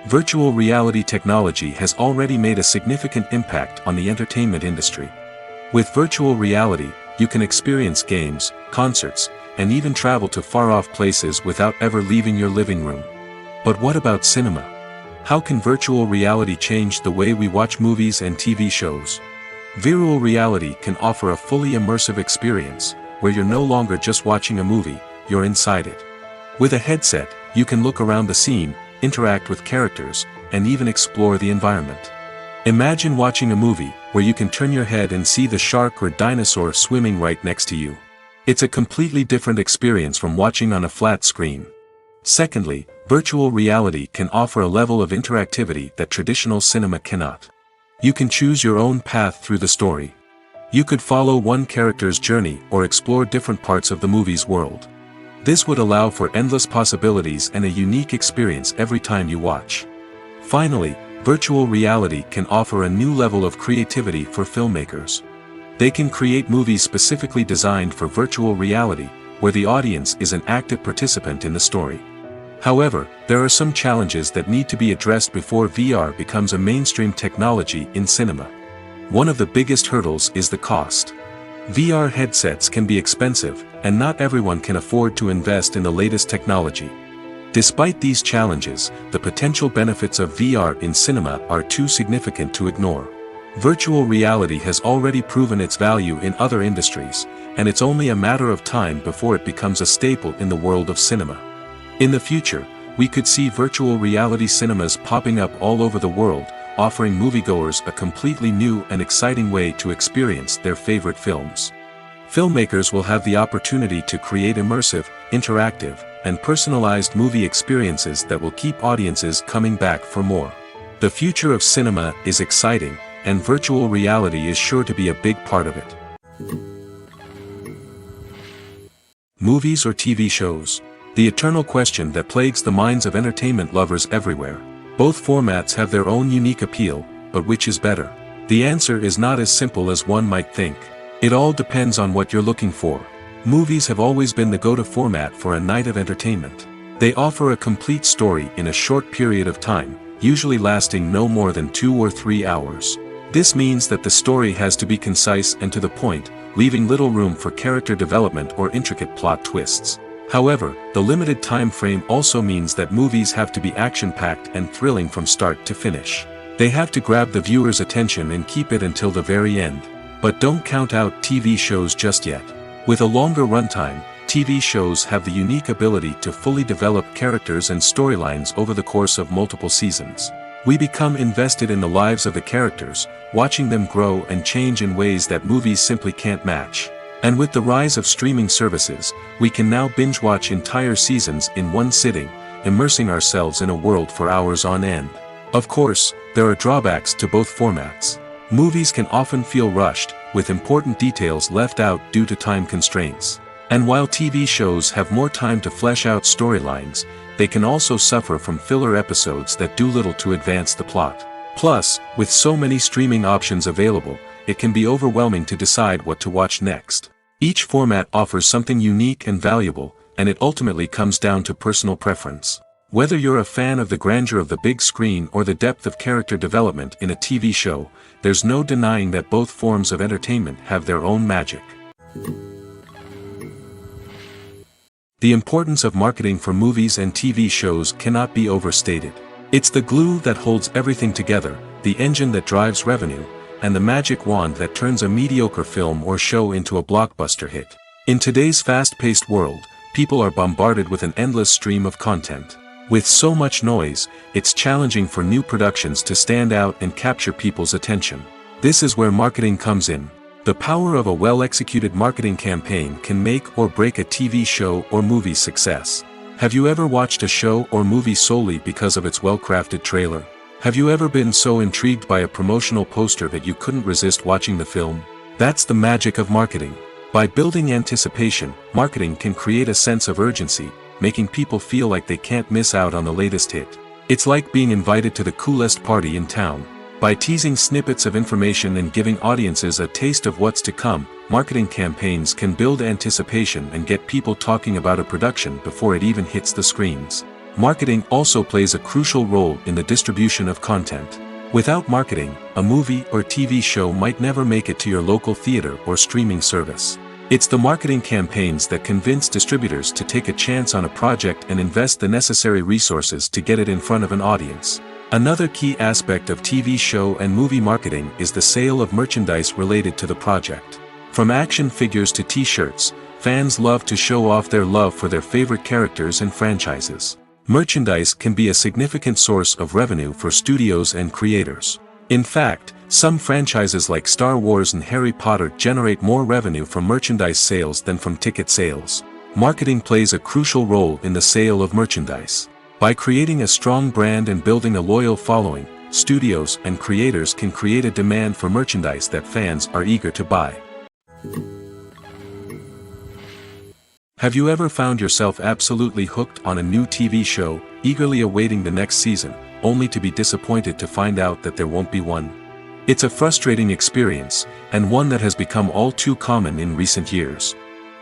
Virtual reality technology has already made a significant impact on the entertainment industry. With virtual reality, you can experience games, concerts, and even travel to far-off places without ever leaving your living room. But what about cinema? How can virtual reality change the way we watch movies and TV shows? Virtual reality can offer a fully immersive experience, where you're no longer just watching a movie, you're inside it. With a headset, you can look around the scene, interact with characters, and even explore the environment. Imagine watching a movie, where you can turn your head and see the shark or dinosaur swimming right next to you. It's a completely different experience from watching on a flat screen. Secondly, virtual reality can offer a level of interactivity that traditional cinema cannot. You can choose your own path through the story. You could follow one character's journey or explore different parts of the movie's world. This would allow for endless possibilities and a unique experience every time you watch. Finally, virtual reality can offer a new level of creativity for filmmakers. They can create movies specifically designed for virtual reality, where the audience is an active participant in the story. However, there are some challenges that need to be addressed before VR becomes a mainstream technology in cinema. One of the biggest hurdles is the cost. VR headsets can be expensive, and not everyone can afford to invest in the latest technology. Despite these challenges, the potential benefits of VR in cinema are too significant to ignore. Virtual reality has already proven its value in other industries, and it's only a matter of time before it becomes a staple in the world of cinema. In the future, we could see virtual reality cinemas popping up all over the world, offering moviegoers a completely new and exciting way to experience their favorite films. Filmmakers will have the opportunity to create immersive, interactive, and personalized movie experiences that will keep audiences coming back for more. The future of cinema is exciting, and virtual reality is sure to be a big part of it. Movies or TV shows? The eternal question that plagues the minds of entertainment lovers everywhere. Both formats have their own unique appeal, but which is better? The answer is not as simple as one might think. It all depends on what you're looking for. Movies have always been the go-to format for a night of entertainment. They offer a complete story in a short period of time, usually lasting no more than 2 or 3 hours. This means that the story has to be concise and to the point, leaving little room for character development or intricate plot twists. However, the limited time frame also means that movies have to be action-packed and thrilling from start to finish. They have to grab the viewer's attention and keep it until the very end. But don't count out TV shows just yet. With a longer runtime, TV shows have the unique ability to fully develop characters and storylines over the course of multiple seasons. We become invested in the lives of the characters, watching them grow and change in ways that movies simply can't match. And with the rise of streaming services, we can now binge-watch entire seasons in one sitting, immersing ourselves in a world for hours on end. Of course, there are drawbacks to both formats. Movies can often feel rushed, with important details left out due to time constraints. And while TV shows have more time to flesh out storylines, they can also suffer from filler episodes that do little to advance the plot. Plus, with so many streaming options available, it can be overwhelming to decide what to watch next. Each format offers something unique and valuable, and it ultimately comes down to personal preference. Whether you're a fan of the grandeur of the big screen or the depth of character development in a TV show, there's no denying that both forms of entertainment have their own magic. The importance of marketing for movies and TV shows cannot be overstated. It's the glue that holds everything together, the engine that drives revenue, and the magic wand that turns a mediocre film or show into a blockbuster hit. In today's fast-paced world, people are bombarded with an endless stream of content. With so much noise, it's challenging for new productions to stand out and capture people's attention. This is where marketing comes in. The power of a well-executed marketing campaign can make or break a TV show or movie's success. Have you ever watched a show or movie solely because of its well-crafted trailer? Have you ever been so intrigued by a promotional poster that you couldn't resist watching the film? That's the magic of marketing. By building anticipation, marketing can create a sense of urgency, making people feel like they can't miss out on the latest hit. It's like being invited to the coolest party in town. By teasing snippets of information and giving audiences a taste of what's to come, marketing campaigns can build anticipation and get people talking about a production before it even hits the screens. Marketing also plays a crucial role in the distribution of content. Without marketing, a movie or TV show might never make it to your local theater or streaming service. It's the marketing campaigns that convince distributors to take a chance on a project and invest the necessary resources to get it in front of an audience. Another key aspect of TV show and movie marketing is the sale of merchandise related to the project. From action figures to t-shirts, fans love to show off their love for their favorite characters and franchises. Merchandise can be a significant source of revenue for studios and creators. In fact, some franchises like Star Wars and Harry Potter generate more revenue from merchandise sales than from ticket sales. Marketing plays a crucial role in the sale of merchandise. By creating a strong brand and building a loyal following, studios and creators can create a demand for merchandise that fans are eager to buy. Have you ever found yourself absolutely hooked on a new TV show, eagerly awaiting the next season, only to be disappointed to find out that there won't be one? It's a frustrating experience, and one that has become all too common in recent years.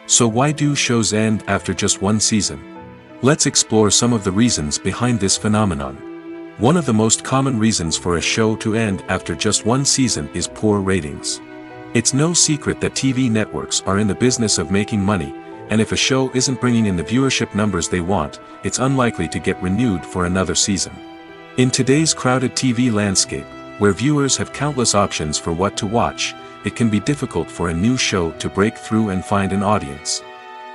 So why do shows end after just one season? Let's explore some of the reasons behind this phenomenon. One of the most common reasons for a show to end after just one season is poor ratings. It's no secret that TV networks are in the business of making money, and if a show isn't bringing in the viewership numbers they want, it's unlikely to get renewed for another season. In today's crowded TV landscape, where viewers have countless options for what to watch, it can be difficult for a new show to break through and find an audience.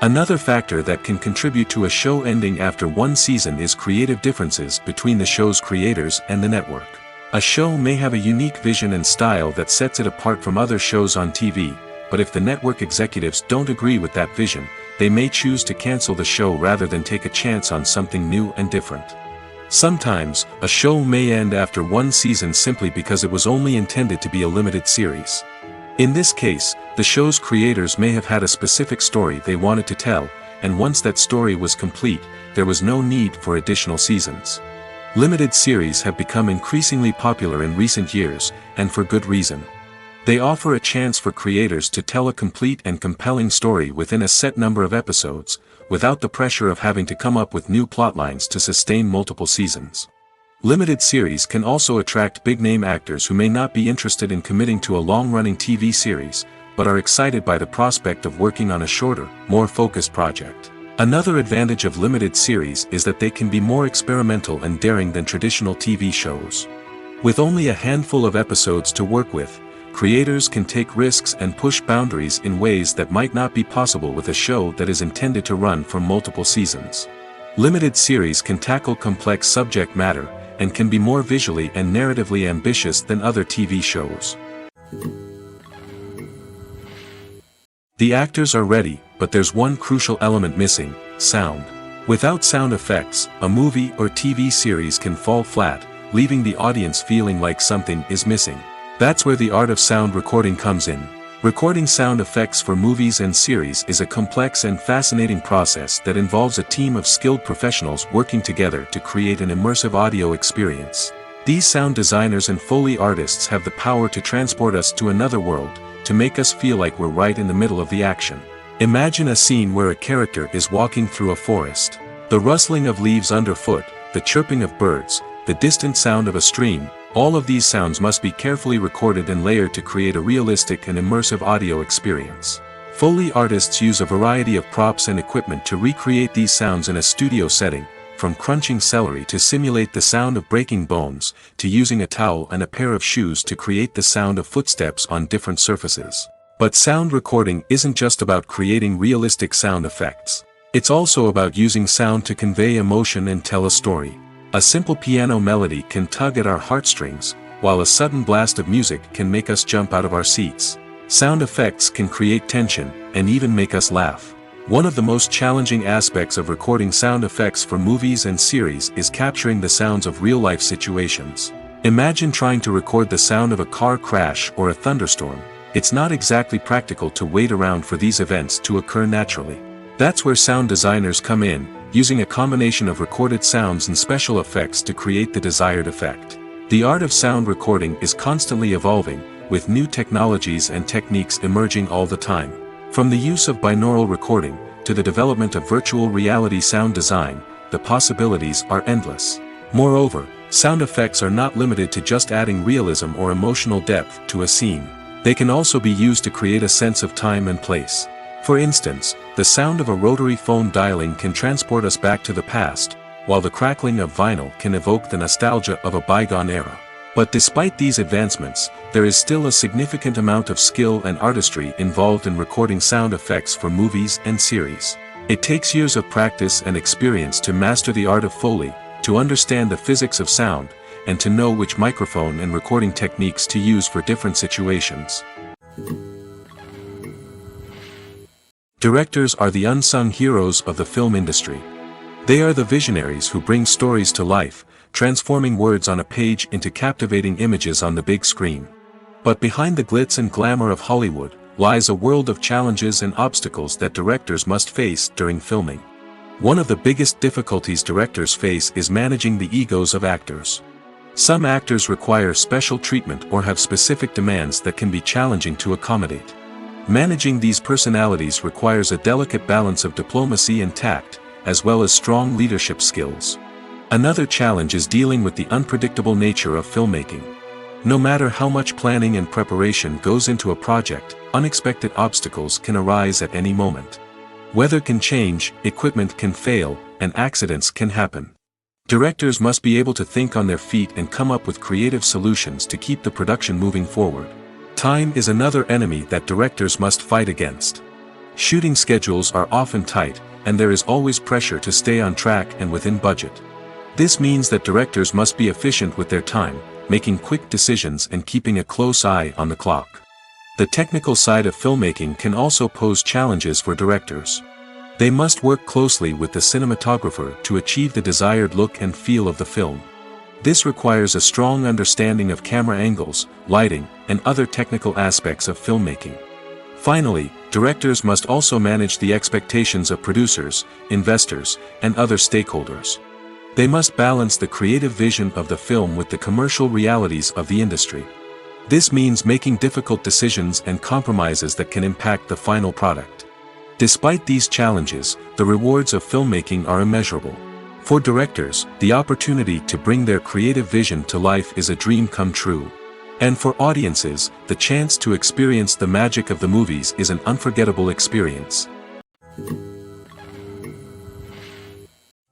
Another factor that can contribute to a show ending after one season is creative differences between the show's creators and the network. A show may have a unique vision and style that sets it apart from other shows on TV, but if the network executives don't agree with that vision, they may choose to cancel the show rather than take a chance on something new and different. Sometimes, a show may end after one season simply because it was only intended to be a limited series. In this case, the show's creators may have had a specific story they wanted to tell, and once that story was complete, there was no need for additional seasons. Limited series have become increasingly popular in recent years, and for good reason. They offer a chance for creators to tell a complete and compelling story within a set number of episodes, without the pressure of having to come up with new plotlines to sustain multiple seasons. Limited series can also attract big-name actors who may not be interested in committing to a long-running TV series, but are excited by the prospect of working on a shorter, more focused project. Another advantage of limited series is that they can be more experimental and daring than traditional TV shows. With only a handful of episodes to work with, creators can take risks and push boundaries in ways that might not be possible with a show that is intended to run for multiple seasons. Limited series can tackle complex subject matter, and can be more visually and narratively ambitious than other TV shows. The actors are ready, but there's one crucial element missing: sound. Without sound effects, a movie or TV series can fall flat, leaving the audience feeling like something is missing. That's where the art of sound recording comes in. Recording sound effects for movies and series is a complex and fascinating process that involves a team of skilled professionals working together to create an immersive audio experience. These sound designers and Foley artists have the power to transport us to another world, to make us feel like we're right in the middle of the action. Imagine a scene where a character is walking through a forest. The rustling of leaves underfoot, the chirping of birds, the distant sound of a stream, all of these sounds must be carefully recorded and layered to create a realistic and immersive audio experience. Foley artists use a variety of props and equipment to recreate these sounds in a studio setting, from crunching celery to simulate the sound of breaking bones, to using a towel and a pair of shoes to create the sound of footsteps on different surfaces. But sound recording isn't just about creating realistic sound effects. It's also about using sound to convey emotion and tell a story. A simple piano melody can tug at our heartstrings, while a sudden blast of music can make us jump out of our seats. Sound effects can create tension, and even make us laugh. One of the most challenging aspects of recording sound effects for movies and series is capturing the sounds of real-life situations. Imagine trying to record the sound of a car crash or a thunderstorm. It's not exactly practical to wait around for these events to occur naturally. That's where sound designers come in, using a combination of recorded sounds and special effects to create the desired effect. The art of sound recording is constantly evolving, with new technologies and techniques emerging all the time. From the use of binaural recording, to the development of virtual reality sound design, the possibilities are endless. Moreover, sound effects are not limited to just adding realism or emotional depth to a scene. They can also be used to create a sense of time and place. For instance, the sound of a rotary phone dialing can transport us back to the past, while the crackling of vinyl can evoke the nostalgia of a bygone era. But despite these advancements, there is still a significant amount of skill and artistry involved in recording sound effects for movies and series. It takes years of practice and experience to master the art of Foley, to understand the physics of sound, and to know which microphone and recording techniques to use for different situations. Directors are the unsung heroes of the film industry. They are the visionaries who bring stories to life, transforming words on a page into captivating images on the big screen. But behind the glitz and glamour of Hollywood, lies a world of challenges and obstacles that directors must face during filming. One of the biggest difficulties directors face is managing the egos of actors. Some actors require special treatment or have specific demands that can be challenging to accommodate. Managing these personalities requires a delicate balance of diplomacy and tact, as well as strong leadership skills. Another challenge is dealing with the unpredictable nature of filmmaking. No matter how much planning and preparation goes into a project, unexpected obstacles can arise at any moment. Weather can change, equipment can fail, and accidents can happen. Directors must be able to think on their feet and come up with creative solutions to keep the production moving forward. Time is another enemy that directors must fight against. Shooting schedules are often tight, and there is always pressure to stay on track and within budget. This means that directors must be efficient with their time, making quick decisions and keeping a close eye on the clock. The technical side of filmmaking can also pose challenges for directors. They must work closely with the cinematographer to achieve the desired look and feel of the film. This requires a strong understanding of camera angles, lighting, and other technical aspects of filmmaking. Finally, directors must also manage the expectations of producers, investors, and other stakeholders. They must balance the creative vision of the film with the commercial realities of the industry. This means making difficult decisions and compromises that can impact the final product. Despite these challenges, the rewards of filmmaking are immeasurable. For directors, the opportunity to bring their creative vision to life is a dream come true. And for audiences, the chance to experience the magic of the movies is an unforgettable experience.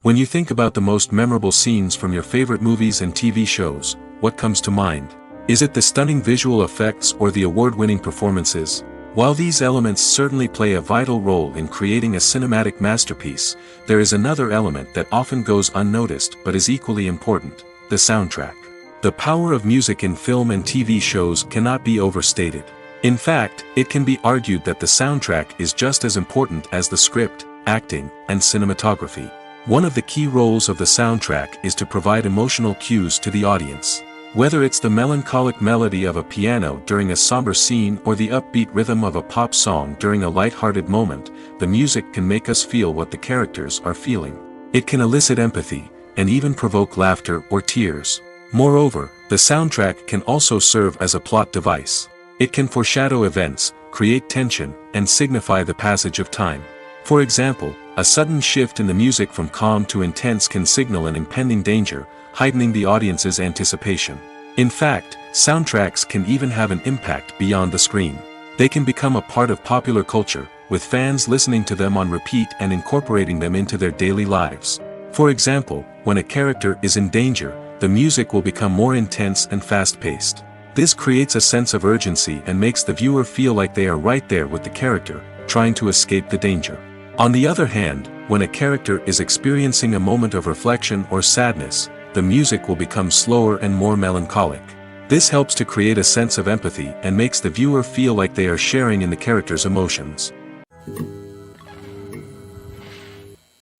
When you think about the most memorable scenes from your favorite movies and TV shows, what comes to mind? Is it the stunning visual effects or the award-winning performances? While these elements certainly play a vital role in creating a cinematic masterpiece, there is another element that often goes unnoticed but is equally important: the soundtrack. The power of music in film and TV shows cannot be overstated. In fact, it can be argued that the soundtrack is just as important as the script, acting, and cinematography. One of the key roles of the soundtrack is to provide emotional cues to the audience. Whether it's the melancholic melody of a piano during a somber scene or the upbeat rhythm of a pop song during a light-hearted moment, the music can make us feel what the characters are feeling. It can elicit empathy, and even provoke laughter or tears. Moreover, the soundtrack can also serve as a plot device. It can foreshadow events, create tension, and signify the passage of time. For example, a sudden shift in the music from calm to intense can signal an impending danger, heightening the audience's anticipation. In fact, soundtracks can even have an impact beyond the screen. They can become a part of popular culture, with fans listening to them on repeat and incorporating them into their daily lives. For example, when a character is in danger, the music will become more intense and fast-paced. This creates a sense of urgency and makes the viewer feel like they are right there with the character, trying to escape the danger. On the other hand, when a character is experiencing a moment of reflection or sadness, the music will become slower and more melancholic. This helps to create a sense of empathy and makes the viewer feel like they are sharing in the character's emotions.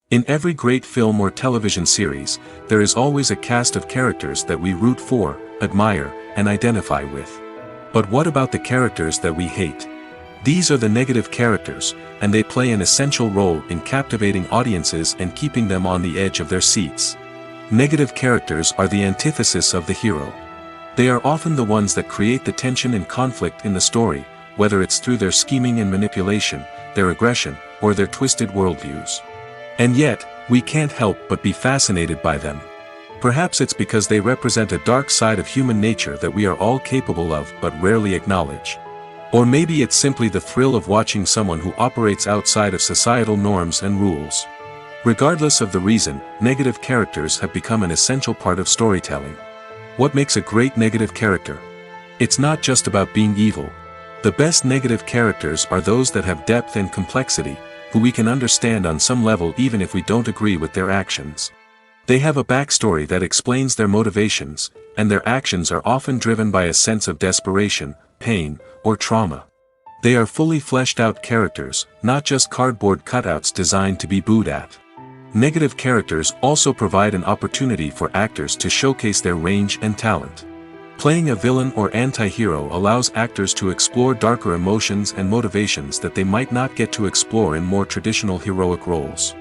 In every great film or television series, there is always a cast of characters that we root for, admire, and identify with. But what about the characters that we hate? These are the negative characters, and they play an essential role in captivating audiences and keeping them on the edge of their seats. Negative characters are the antithesis of the hero. They are often the ones that create the tension and conflict in the story, whether it's through their scheming and manipulation, their aggression, or their twisted worldviews. And yet, we can't help but be fascinated by them. Perhaps it's because they represent a dark side of human nature that we are all capable of but rarely acknowledge. Or maybe it's simply the thrill of watching someone who operates outside of societal norms and rules. Regardless of the reason, negative characters have become an essential part of storytelling. What makes a great negative character? It's not just about being evil. The best negative characters are those that have depth and complexity, who we can understand on some level even if we don't agree with their actions. They have a backstory that explains their motivations, and their actions are often driven by a sense of desperation, pain, or trauma. They are fully fleshed out characters, not just cardboard cutouts designed to be booed at. Negative characters also provide an opportunity for actors to showcase their range and talent. Playing a villain or anti-hero allows actors to explore darker emotions and motivations that they might not get to explore in more traditional heroic roles.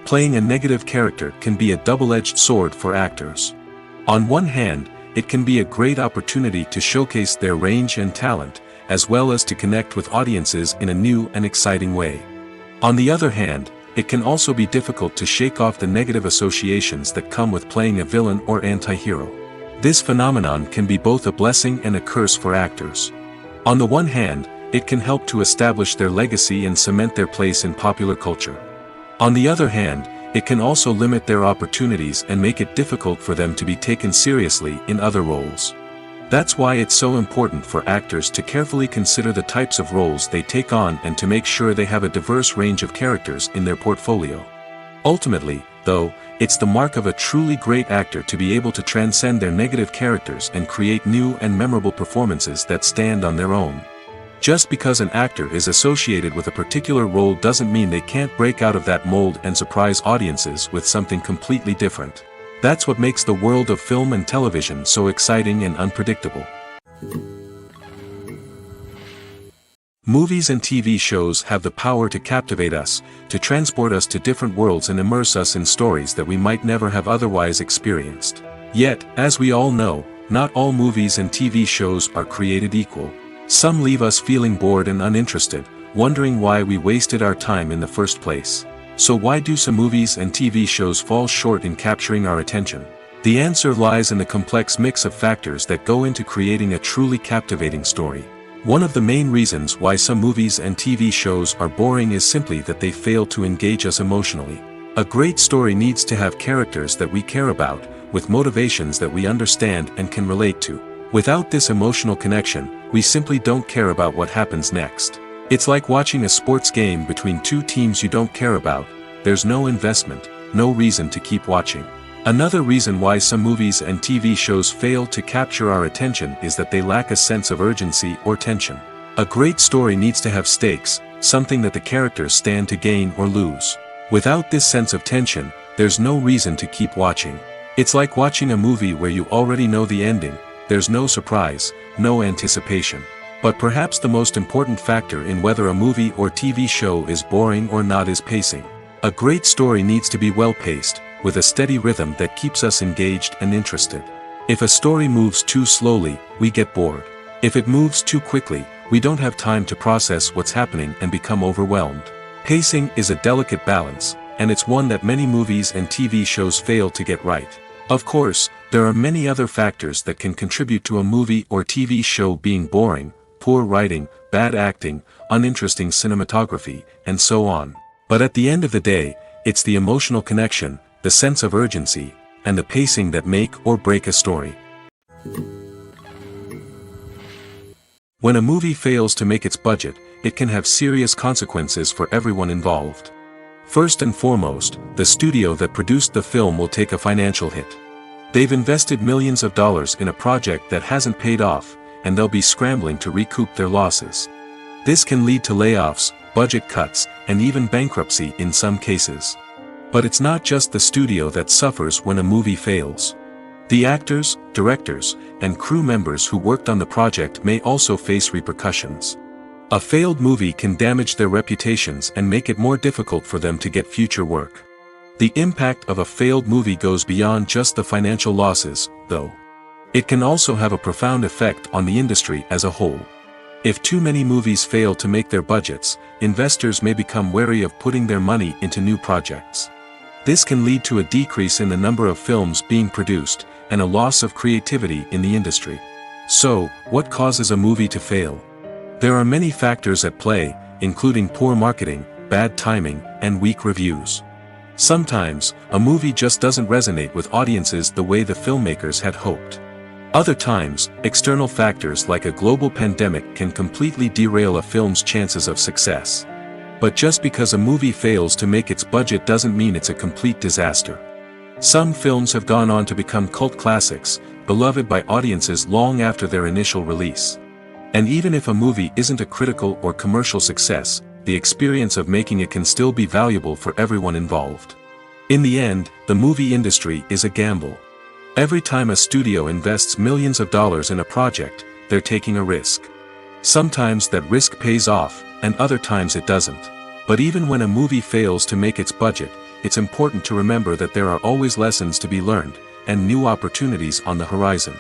Playing a negative character can be a double-edged sword for actors. On one hand, it can be a great opportunity to showcase their range and talent, as well as to connect with audiences in a new and exciting way. On the other hand, it can also be difficult to shake off the negative associations that come with playing a villain or anti-hero. This phenomenon can be both a blessing and a curse for actors. On the one hand, it can help to establish their legacy and cement their place in popular culture. On the other hand, it can also limit their opportunities and make it difficult for them to be taken seriously in other roles. That's why it's so important for actors to carefully consider the types of roles they take on and to make sure they have a diverse range of characters in their portfolio. Ultimately, though, it's the mark of a truly great actor to be able to transcend their negative characters and create new and memorable performances that stand on their own. Just because an actor is associated with a particular role doesn't mean they can't break out of that mold and surprise audiences with something completely different. That's what makes the world of film and television so exciting and unpredictable. Movies and TV shows have the power to captivate us, to transport us to different worlds and immerse us in stories that we might never have otherwise experienced. Yet, as we all know, not all movies and TV shows are created equal. Some leave us feeling bored and uninterested, wondering why we wasted our time in the first place. So why do some movies and TV shows fall short in capturing our attention? The answer lies in the complex mix of factors that go into creating a truly captivating story. One of the main reasons why some movies and TV shows are boring is simply that they fail to engage us emotionally. A great story needs to have characters that we care about, with motivations that we understand and can relate to. Without this emotional connection, we simply don't care about what happens next. It's like watching a sports game between two teams you don't care about. There's no investment, no reason to keep watching. Another reason why some movies and TV shows fail to capture our attention is that they lack a sense of urgency or tension. A great story needs to have stakes, something that the characters stand to gain or lose. Without this sense of tension, there's no reason to keep watching. It's like watching a movie where you already know the ending. There's no surprise, no anticipation. But perhaps the most important factor in whether a movie or TV show is boring or not is pacing. A great story needs to be well-paced, with a steady rhythm that keeps us engaged and interested. If a story moves too slowly, we get bored. If it moves too quickly, we don't have time to process what's happening and become overwhelmed. Pacing is a delicate balance, and it's one that many movies and TV shows fail to get right. Of course, there are many other factors that can contribute to a movie or TV show being boring: poor writing, bad acting, uninteresting cinematography, and so on. But at the end of the day, it's the emotional connection, the sense of urgency, and the pacing that make or break a story. When a movie fails to make its budget, it can have serious consequences for everyone involved. First and foremost, the studio that produced the film will take a financial hit. They've invested millions of dollars in a project that hasn't paid off, and they'll be scrambling to recoup their losses. This can lead to layoffs, budget cuts, and even bankruptcy in some cases. But it's not just the studio that suffers when a movie fails. The actors, directors, and crew members who worked on the project may also face repercussions. A failed movie can damage their reputations and make it more difficult for them to get future work. The impact of a failed movie goes beyond just the financial losses, though. It can also have a profound effect on the industry as a whole. If too many movies fail to make their budgets, investors may become wary of putting their money into new projects. This can lead to a decrease in the number of films being produced, and a loss of creativity in the industry. So, what causes a movie to fail? There are many factors at play, including poor marketing, bad timing, and weak reviews. Sometimes, a movie just doesn't resonate with audiences the way the filmmakers had hoped. Other times, external factors like a global pandemic can completely derail a film's chances of success. But just because a movie fails to make its budget doesn't mean it's a complete disaster. Some films have gone on to become cult classics, beloved by audiences long after their initial release. And even if a movie isn't a critical or commercial success, the experience of making it can still be valuable for everyone involved. In the end, the movie industry is a gamble. Every time a studio invests millions of dollars in a project, they're taking a risk. Sometimes that risk pays off, and other times it doesn't. But even when a movie fails to make its budget, it's important to remember that there are always lessons to be learned, and new opportunities on the horizon.